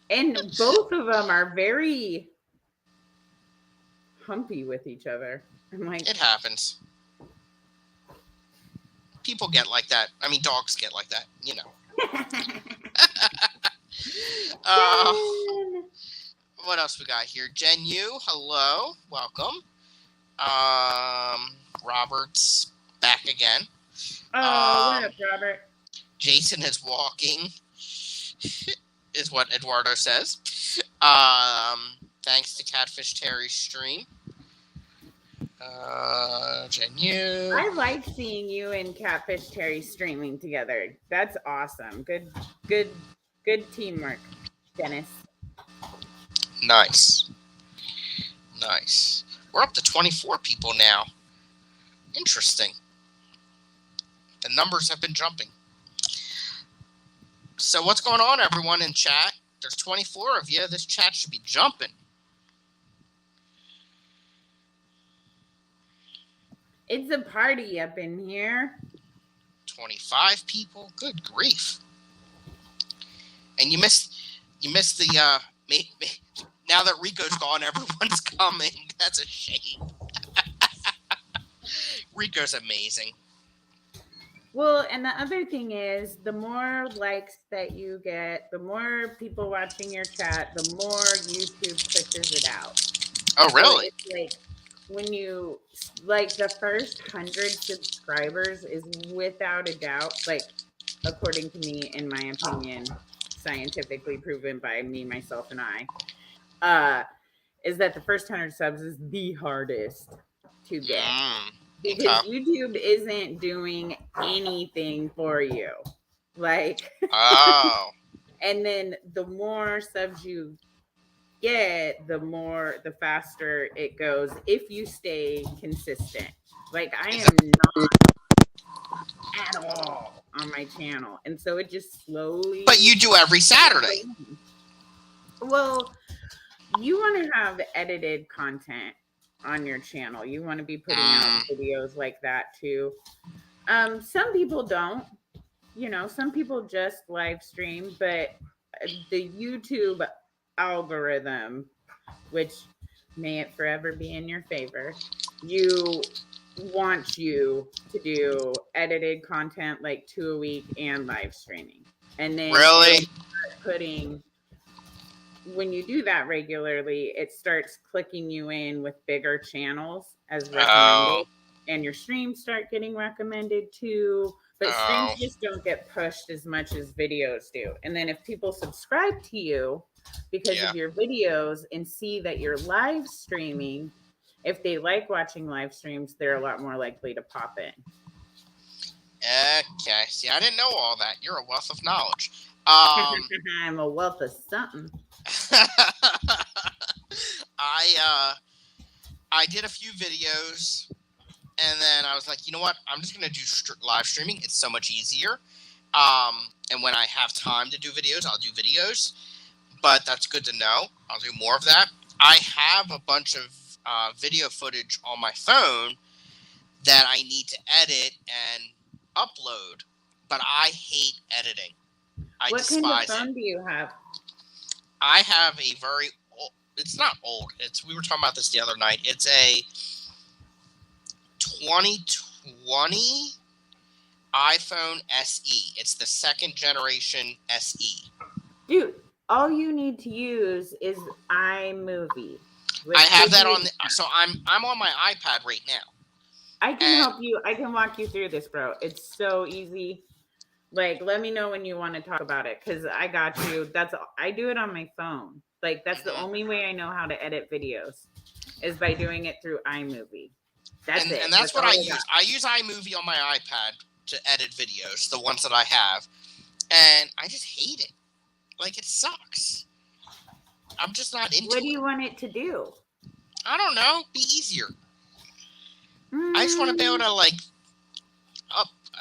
And both of them are very humpy with each other. I'm like, it happens. People get like that. I mean, dogs get like that, you know. What else we got here? Jen Yu, hello, welcome. Robert's back again. Oh, what up, Robert? Jason is walking, is what Eduardo says. Thanks to Catfish Terry's stream. Jen Yu. I like seeing you and Catfish Terry streaming together. That's awesome. Good teamwork, Dennis. Nice. We're up to 24 people now. Interesting. The numbers have been jumping. So what's going on, everyone in chat? There's 24 of you. This chat should be jumping. It's a party up in here. 25 people. Good grief. And you missed the now that Rico's gone, everyone's coming. That's a shame. Rico's amazing. Well, and the other thing is, the more likes that you get, the more people watching your chat, the more YouTube pushes it out. Oh, really? So it's like when you the first 100 subscribers is without a doubt, according to me, in my opinion, scientifically proven by me, myself, and I, is that the first 100 subs is the hardest to get. Because YouTube isn't doing anything for you. Oh. And then the more subs you get, the faster it goes if you stay consistent. I am not at all on my channel. And so it just slowly. But you do every Saturday. Well, you want to have edited content on your channel. You want to be putting out videos like that too. Some people don't, some people just live stream, but the YouTube algorithm, which may it forever be in your favor, wants you to do edited content 2 a week and live streaming. And then really when you do that regularly, it starts clicking you in with bigger channels as recommended, and your streams start getting recommended too. But streams just don't get pushed as much as videos do. And then if people subscribe to you because of your videos and see that you're live streaming, if they like watching live streams, they're a lot more likely to pop in. Okay. See, I didn't know all that. You're a wealth of knowledge. I'm a wealth of something. I did a few videos, and then I was like, you know what? I'm just gonna do live streaming. It's so much easier. And when I have time to do videos, I'll do videos. But that's good to know. I'll do more of that. I have a bunch of video footage on my phone that I need to edit and upload, but I hate editing. What kind of phone do you have? I have a very old, it's not old. We were talking about this the other night. It's a 2020 iPhone SE. It's the second generation SE. Dude, all you need to use is iMovie. I have that on so I'm on my iPad right now. I can help you. I can walk you through this, bro. It's so easy. Like, let me know when you want to talk about it, because I got you. I do it on my phone. Like, that's the only way I know how to edit videos is by doing it through iMovie. That's it. And that's what all I got. use. I use iMovie on my iPad to edit videos, the ones that I have, and I just hate it. Like, it sucks. I'm just not into it. What do you want it to do? I don't know. Be easier. I just want to be able to, like,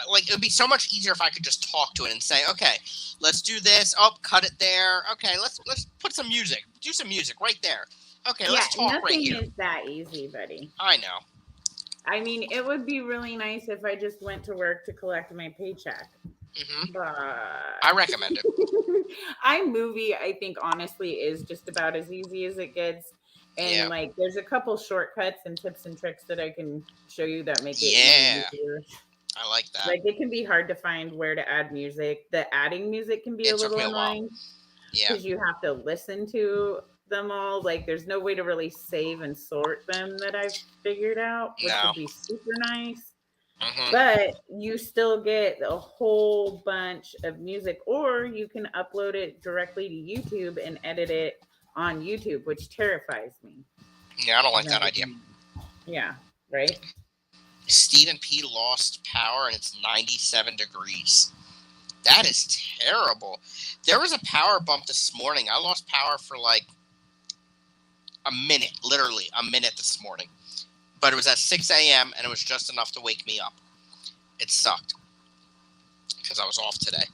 it would be so much easier if I could just talk to it and say, okay, let's do this. Oh, cut it there. Okay, let's put some music. Do some music right there. Okay, let's talk right here. Nothing is that easy, buddy. I know. I mean, it would be really nice if I just went to work to collect my paycheck. But I recommend it. iMovie, I think, honestly, is just about as easy as it gets. And like, there's a couple shortcuts and tips and tricks that I can show you that make it easier. I like that. Like, it can be hard to find where to add music. The adding music can be a little annoying. Because you have to listen to them all. Like, there's no way to really save and sort them that I've figured out, which would be super nice. But you still get a whole bunch of music, or you can upload it directly to YouTube and edit it on YouTube, which terrifies me. Yeah, I don't like that idea. Yeah, right? Stephen P. lost power and it's 97 degrees. That is terrible. There was a power bump this morning. I lost power for like a minute, literally a minute this morning. But it was at 6 a.m. and it was just enough to wake me up. It sucked because I was off today.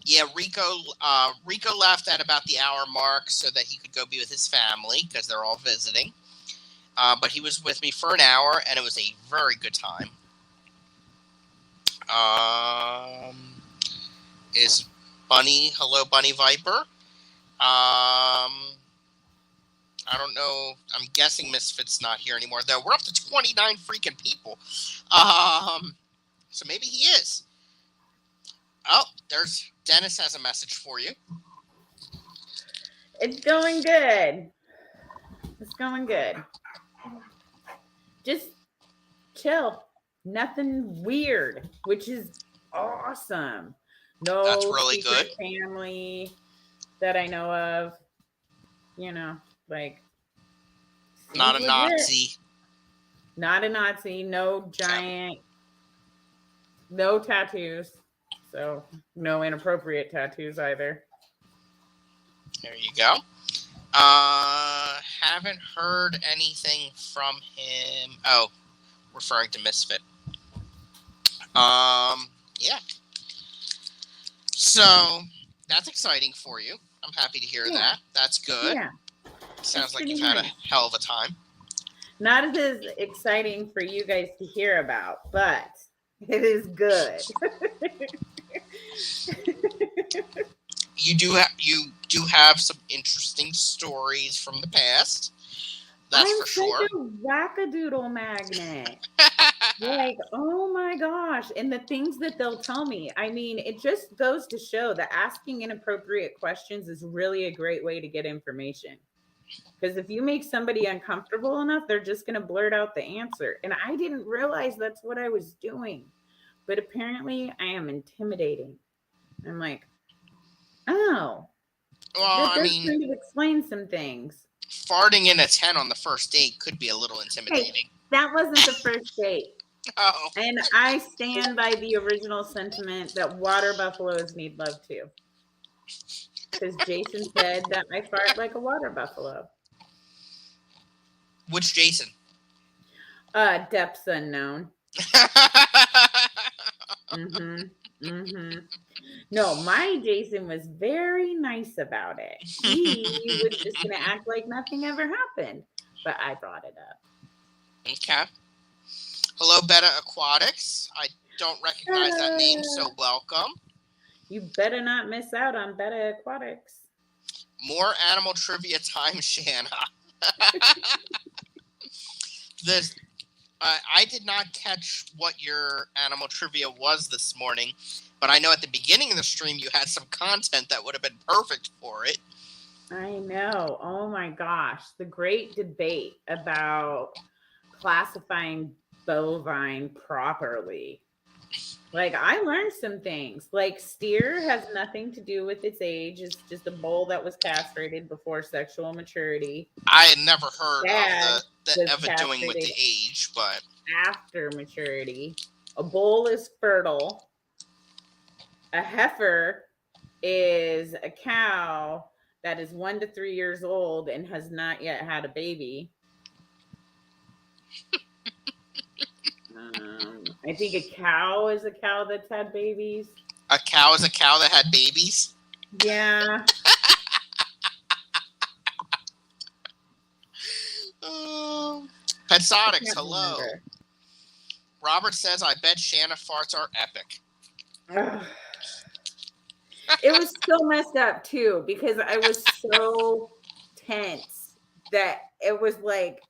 Yeah, Rico left at about the hour mark so that he could go be with his family because they're all visiting. But he was with me for an hour, and it was a very good time. Is Bunny, hello, Bunny Viper. I don't know. I'm guessing Misfit's not here anymore, though. We're up to 29 freaking people. So maybe he is. Oh, there's Dennis has a message for you. It's going good. It's going good. Just chill. Nothing weird, which is awesome. No, that's really good. Family that I know of. You know, like not a Nazi. Not a Nazi. No giant. No tattoos. So no inappropriate tattoos either. There you go. Haven't heard anything from him. Oh, referring to Misfit. Yeah. So that's exciting for you. I'm happy to hear that. That's good. Yeah. Sounds like you've had a hell of a time. Not as exciting for you guys to hear about, but it is good. You do have some interesting stories from the past. That's for sure. I'm such a wackadoodle magnet. Like, oh my gosh. And the things that they'll tell me. I mean, it just goes to show that asking inappropriate questions is really a great way to get information. Because if you make somebody uncomfortable enough, they're just going to blurt out the answer. And I didn't realize that's what I was doing. But apparently I am intimidating. I'm like, oh. Well, that does kind of explain some things. Farting in a tent on the first date could be a little intimidating. Hey, that wasn't the first date. Oh. And I stand by the original sentiment that water buffaloes need love too. Because Jason said that I fart like a water buffalo. Which Jason? Depths unknown. No, my Jason was very nice about it. He was just going to act like nothing ever happened. But I brought it up. Okay. Hello, Beta Aquatics. I don't recognize that name, so welcome. You better not miss out on Beta Aquatics. More animal trivia time, Shanna. I did not catch what your animal trivia was this morning, but I know at the beginning of the stream you had some content that would have been perfect for it. I know. Oh my gosh. The great debate about classifying bovine properly. Like, I learned some things. Like, steer has nothing to do with its age. It's just a bull that was castrated before sexual maturity. I had never heard Dad of the was ever doing with the castrated age, but after maturity. A bull is fertile. A heifer is a cow that is 1 to 3 years old and has not yet had a baby. I think a cow is a cow that's had babies. a cow is a cow that had babies. Yeah. Petsotics, hello. Remember. Robert says, I bet Shanna farts are epic. Ugh. It was so messed up too because I was so tense that it was like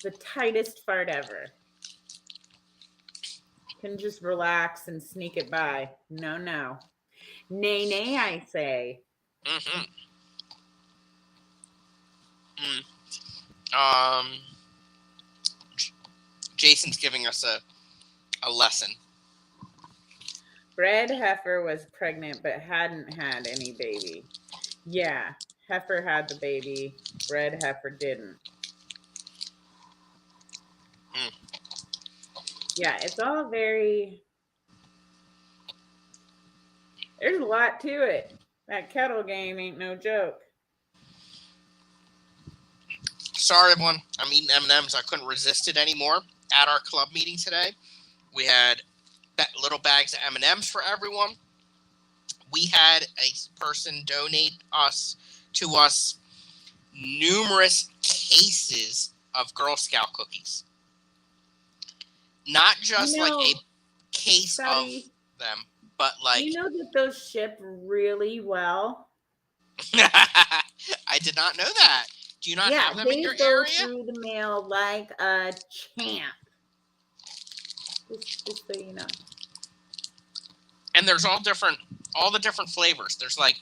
the tightest fart ever. Can just relax and sneak it by. No. Nay, nay, I say. Mm-hmm. Jason's giving us a lesson. Bred heifer was pregnant but hadn't had any baby. Yeah, heifer had the baby. Bred heifer didn't. Yeah, it's all very... There's a lot to it. That kettle game ain't no joke. Sorry, everyone. I'm eating M&Ms. I couldn't resist it anymore. At our club meeting today, we had little bags of M&Ms for everyone. We had a person donate to us numerous cases of Girl Scout cookies. Not just like a case of them, but like... You know that those ship really well? I did not know that. Do you not have them in your area? Yeah, they go through the mail like a champ. Just so you know. And there's all the different flavors. There's like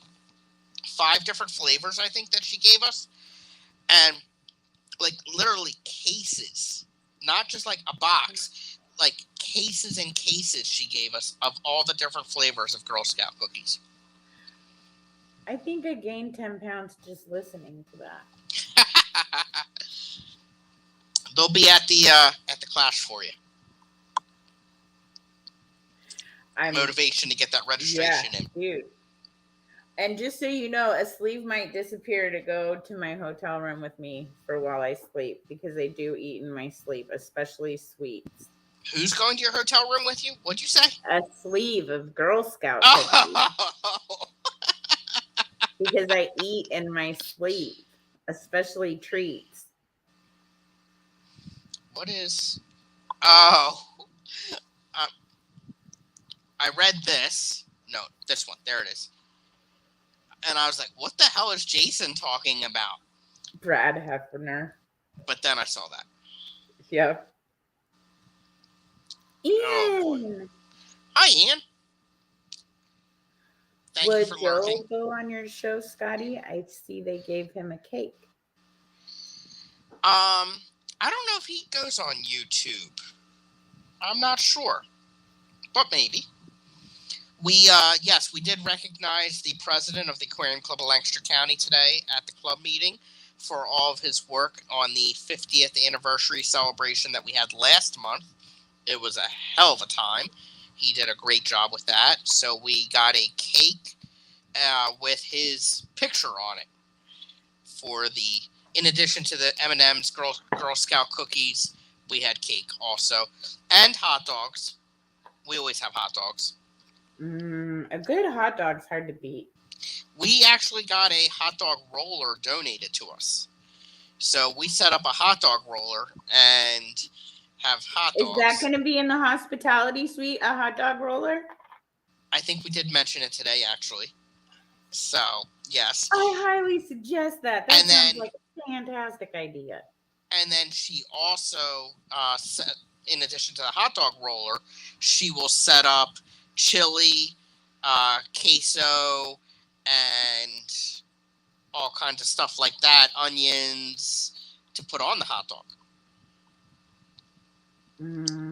5 different flavors, I think, that she gave us. And like literally cases, not just like a box, like cases and cases she gave us of all the different flavors of Girl Scout cookies. I think I gained 10 pounds just listening to that. They'll be at the clash for you. Motivation to get that registration in. Dude. And just so you know, a sleeve might disappear to go to my hotel room with me for while I sleep because I do eat in my sleep, especially sweets. Who's going to your hotel room with you? What'd you say? A sleeve of Girl Scout cookies. Because I eat in my sleep, especially treats. What is... Oh. I read this. No, this one. There it is. And I was like, what the hell is Jason talking about? Brad Hefner. But then I saw that. Yep. Ian. Oh, hi, Ian. Thank you for lurking. Would Joe go on your show, Scotty? I see they gave him a cake. I don't know if he goes on YouTube. I'm not sure. But maybe. Yes, we did recognize the president of the Aquarium Club of Lancaster County today at the club meeting for all of his work on the 50th anniversary celebration that we had last month. It was a hell of a time. He did a great job with that. So we got a cake with his picture on it in addition to the M&M's Girl Scout cookies, we had cake also. And hot dogs. We always have hot dogs. A good hot dog's hard to beat. We actually got a hot dog roller donated to us. So we set up a hot dog roller and have hot dogs. Is that going to be in the hospitality suite, a hot dog roller? I think we did mention it today, actually. So, yes. I highly suggest that. That sounds like a fantastic idea. And then she also, in addition to the hot dog roller, she will set up chili, queso, and all kinds of stuff like that, onions, to put on the hot dog.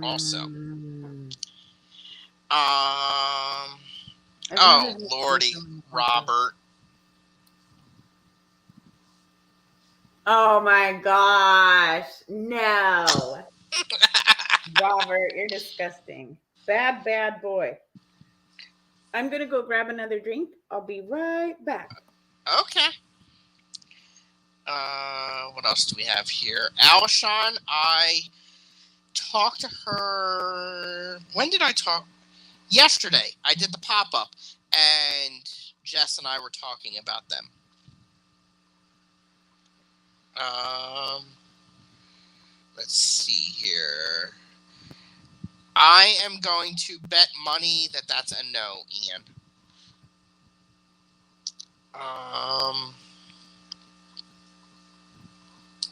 Also. As long Oh, as it's Lordy, based on the podcast. Robert. Oh my gosh. No. Robert, you're disgusting. Bad, bad boy. I'm going to go grab another drink. I'll be right back. Okay. What else do we have here? Alshon, I talked to her. When did I talk? Yesterday. I did the pop-up, and Jess and I were talking about them. Let's see here. I am going to bet money that that's a no, Ian.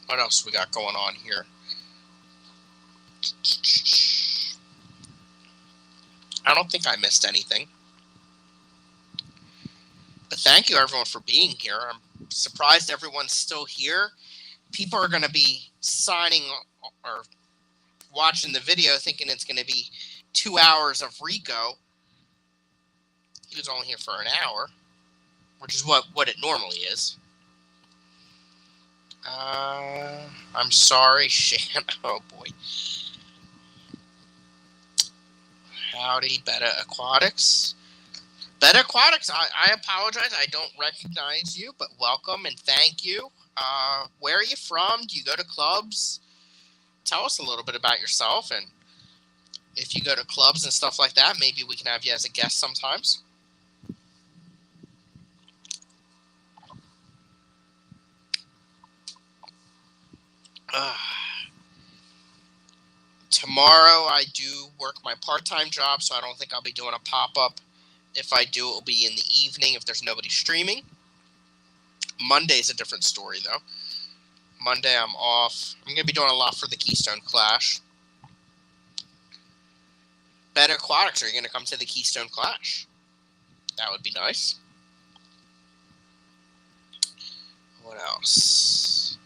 What else we got going on here? I don't think I missed anything. But thank you, everyone, for being here. I'm surprised everyone's still here. People are going to be signing or watching the video thinking it's going to be 2 hours of Rico. He was only here for an hour, which is what it normally is. I'm sorry, Shan. Oh, boy. Howdy, Beta Aquatics. Beta Aquatics, I apologize. I don't recognize you, but welcome and thank you. Where are you from? Do you go to clubs? Tell us a little bit about yourself, and if you go to clubs and stuff like that, maybe we can have you as a guest sometimes. Tomorrow I do work my part-time job, so I don't think I'll be doing a pop-up. If I do, it'll be in the evening if there's nobody streaming. Monday's a different story, though. Monday I'm off. I'm going to be doing a lot for the Keystone Clash. Beta Aquatics, are you going to come to the Keystone Clash? That would be nice. What else?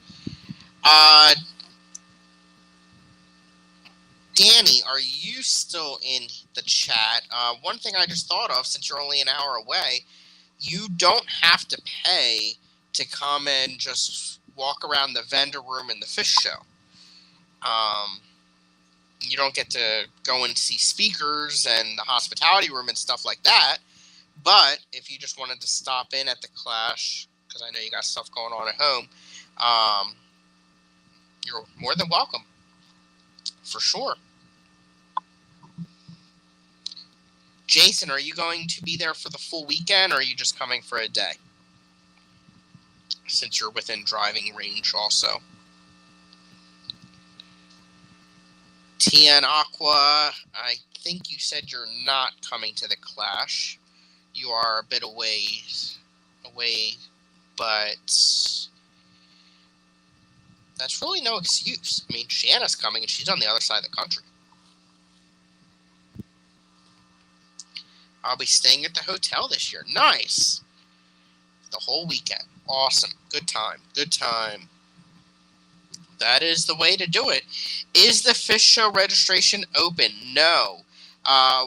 Danny, are you still in the chat? One thing I just thought of, since you're only an hour away, you don't have to pay to come and just walk around the vendor room in the fish show. You don't get to go and see speakers and the hospitality room and stuff like that. But if you just wanted to stop in at the Clash, because I know you got stuff going on at home, you're more than welcome. For sure. Jason, are you going to be there for the full weekend, or are you just coming for a day? Since you're within driving range also. TN Aqua, I think you said you're not coming to the Clash. You are a bit away, but that's really no excuse. I mean, Shanna's coming, and she's on the other side of the country. I'll be staying at the hotel this year. Nice. The whole weekend. Awesome. Good time. Good time. That is the way to do it. Is the fish show registration open? No.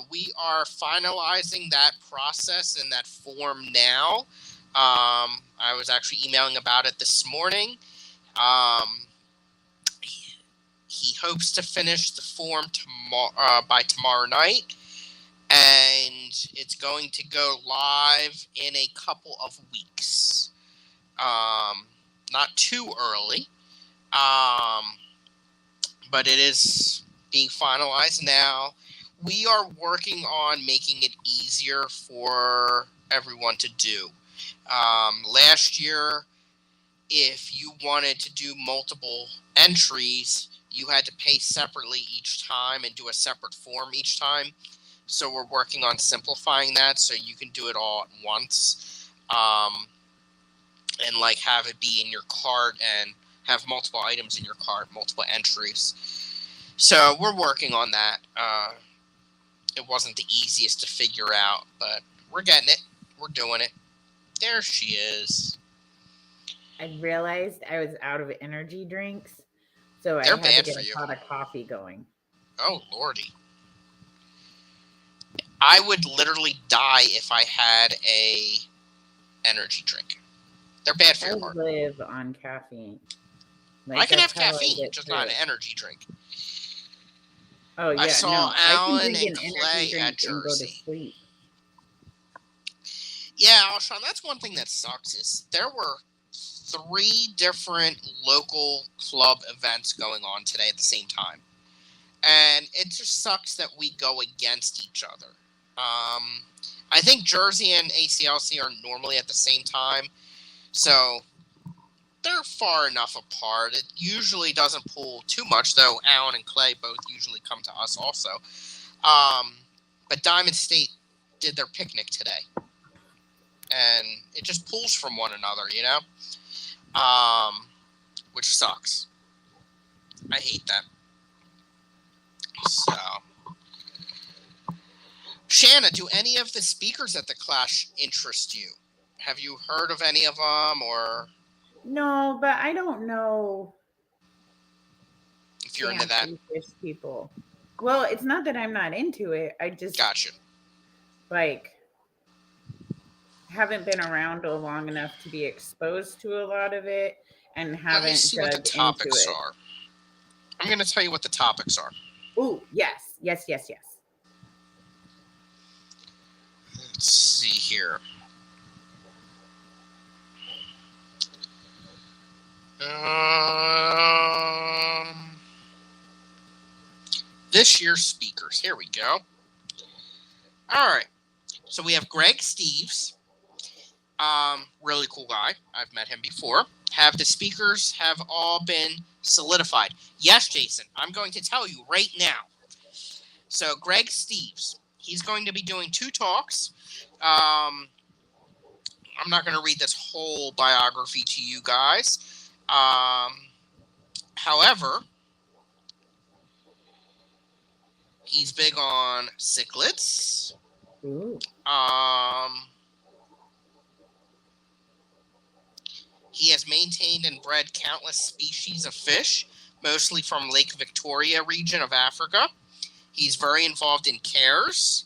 We are finalizing that process and that form now. I was actually emailing about it this morning. He hopes to finish the form by tomorrow night. And it's going to go live in a couple of weeks. Not too early. But it is being finalized now. We are working on making it easier for everyone to do. Last year, if you wanted to do multiple entries, you had to pay separately each time and do a separate form each time. So we're working on simplifying that so you can do it all at once, and like have it be in your cart and have multiple items in your cart, multiple entries. So we're working on that. It wasn't the easiest to figure out, but we're getting it. We're doing it. There she is. I realized I was out of energy drinks, so They're I had bad to for get you. a pot of coffee going. Oh, Lordy. I would literally die if I had a energy drink. They're bad for I your heart. live on caffeine. I can have that's how I caffeine, get just through not an it. energy drink. Oh yeah, I saw no. I can Alan drink and an energy Clay drink at and go to Jersey. sleep. Yeah, Alshon, that's one thing that sucks is there were 3 different local club events going on today at the same time. And it just sucks that we go against each other. I think Jersey and ACLC are normally at the same time, so they're far enough apart. It usually doesn't pull too much, though Alan and Clay both usually come to us also. But Diamond State did their picnic today, and it just pulls from one another, you know? Which sucks. I hate that. So, Shanna, do any of the speakers at the Clash interest you? Have you heard of any of them, or No, but I don't know. if you're into that? Fish people. Well, it's not that I'm not into it. I just Gotcha. Haven't been around long enough to be exposed to a lot of it, and haven't Let me see what the dug into topics it. are. I'm going to tell you what the topics are. Oh, yes. Let's see here. This year's speakers. Here we go. All right. So we have Greg Steves. Really cool guy. I've met him before. Have the speakers have all been solidified? Yes, Jason. I'm going to tell you right now. So Greg Steves, he's going to be doing 2 talks. I'm not going to read this whole biography to you guys. However, he's big on cichlids. Ooh. He has maintained and bred countless species of fish, mostly from Lake Victoria region of Africa. He's very involved in CARES,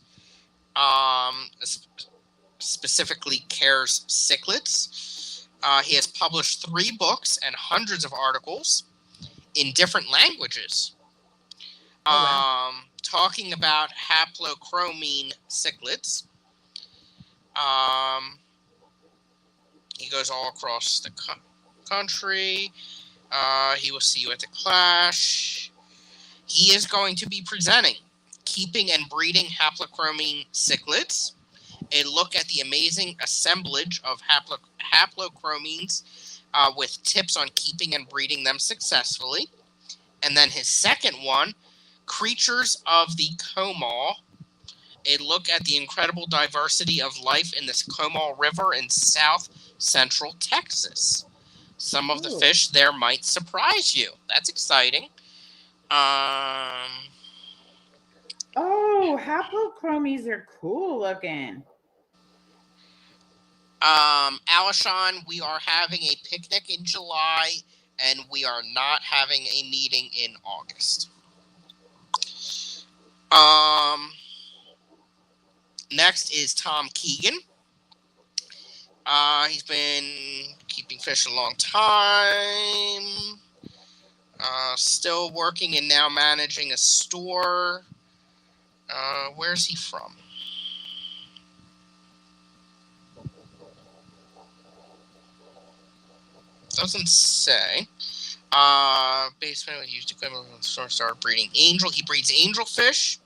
specifically CARES cichlids. He has published 3 books and hundreds of articles in different languages, talking about haplochromine cichlids. He goes all across the country. He will see you at the Clash. He is going to be presenting Keeping and Breeding Haplochromine Cichlids, a look at the amazing assemblage of haplochromines with tips on keeping and breeding them successfully. And then his second one, Creatures of the Comal, a look at the incredible diversity of life in this Comal River in south central Texas. Some of the fish there might surprise you. That's exciting. Haplochromies are cool looking. Alishon, we are having a picnic in July, and we are not having a meeting in August. Next is Tom Keegan. He's been keeping fish a long time. Still working and now managing a store. Where's he from? Doesn't say. Basement with used equipment when the store started breeding angel. He breeds angelfish.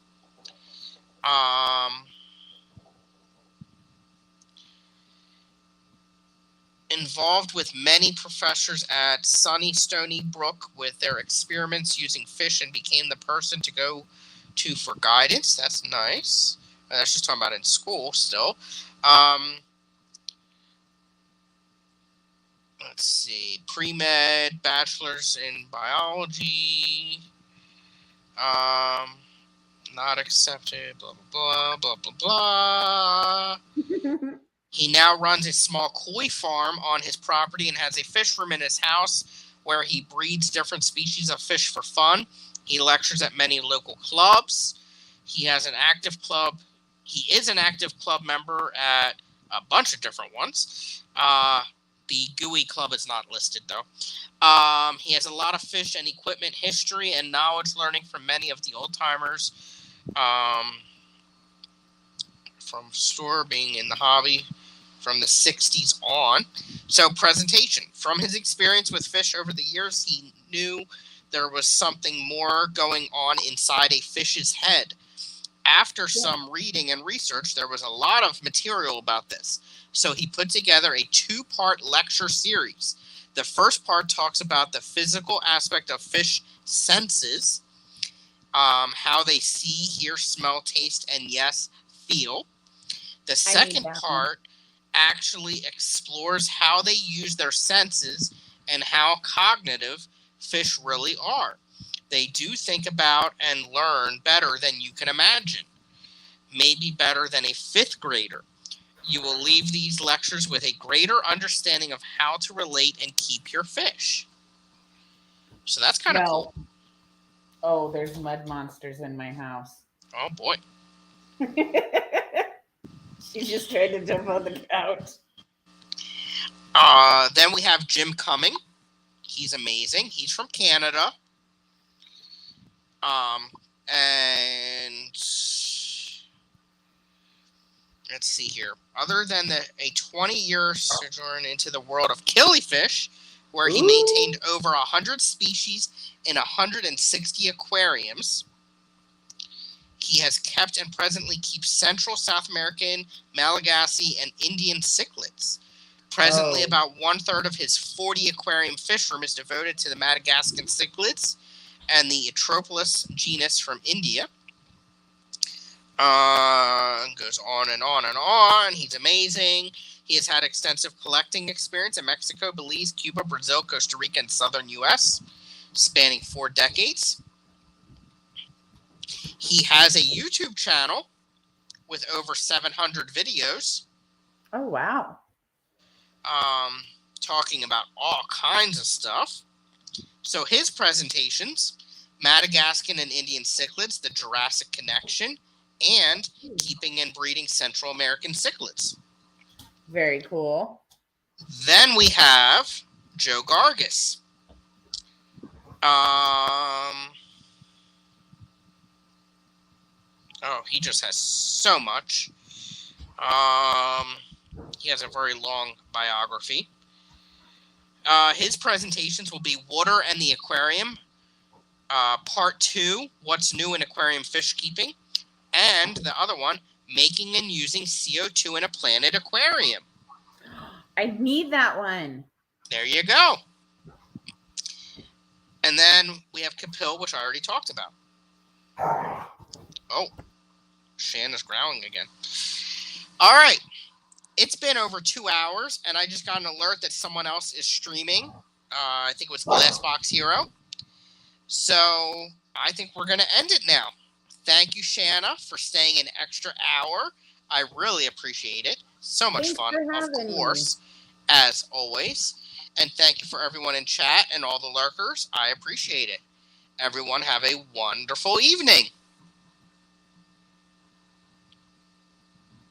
Involved with many professors at sunny Stony Brook with their experiments using fish and became the person to go to for guidance. That's nice. That's just talking about in school still. Let's see. Pre-med, bachelor's in biology. Not accepted, blah, blah, blah, blah, blah, blah. He now runs a small koi farm on his property and has a fish room in his house where he breeds different species of fish for fun. He lectures at many local clubs. He has an active club He is an active club member at a bunch of different ones. The GUI Club is not listed, though. He has a lot of fish and equipment history and knowledge learning from many of the old-timers from store being in the hobby from the 60s on. So presentation. From his experience with fish over the years, he knew there was something more going on inside a fish's head. After some reading and research, there was a lot of material about this. So he put together a 2-part lecture series. The first part talks about the physical aspect of fish senses, how they see, hear, smell, taste, and yes, feel. The second part actually explores how they use their senses and how cognitive fish really are. They do think about and learn better than you can imagine, maybe better than a 5th grader. You will leave these lectures with a greater understanding of how to relate and keep your fish. So that's kind of cool. Oh, there's mud monsters in my house. Oh, boy. She just tried to jump on the couch. Then we have Jim Cumming. He's amazing. He's from Canada. And let's see here. Other than a 20-year sojourn into the world of killifish, where he maintained over 100 species in 160 aquariums, he has kept and presently keeps Central, South American, Malagasy, and Indian cichlids. Presently, about 1/3 of his 40 aquarium fish room is devoted to the Madagascan cichlids and the Atropolis genus from India. Goes on and on and on. He's amazing. He has had extensive collecting experience in Mexico, Belize, Cuba, Brazil, Costa Rica, and southern U.S., spanning 4 decades. He has a YouTube channel with over 700 videos. Oh, wow. Talking about all kinds of stuff. So his presentations, Madagascan and Indian cichlids, the Jurassic Connection, and keeping and breeding Central American cichlids. Very cool. Then we have Joe Gargis. He just has so much. He has a very long biography. His presentations will be Water and the Aquarium, Part 2, What's New in Aquarium Fish Keeping, and the other one, Making and Using CO2 in a Planet Aquarium. I need that one. There you go. And then we have Kapil, which I already talked about. Oh, Shanna's growling again. All right. It's been over 2 hours, and I just got an alert that someone else is streaming. I think it was Glassbox Hero. So I think we're going to end it now. Thank you, Shanna, for staying an extra hour. I really appreciate it. So much fun, of course, as always. And thank you for everyone in chat and all the lurkers. I appreciate it. Everyone have a wonderful evening.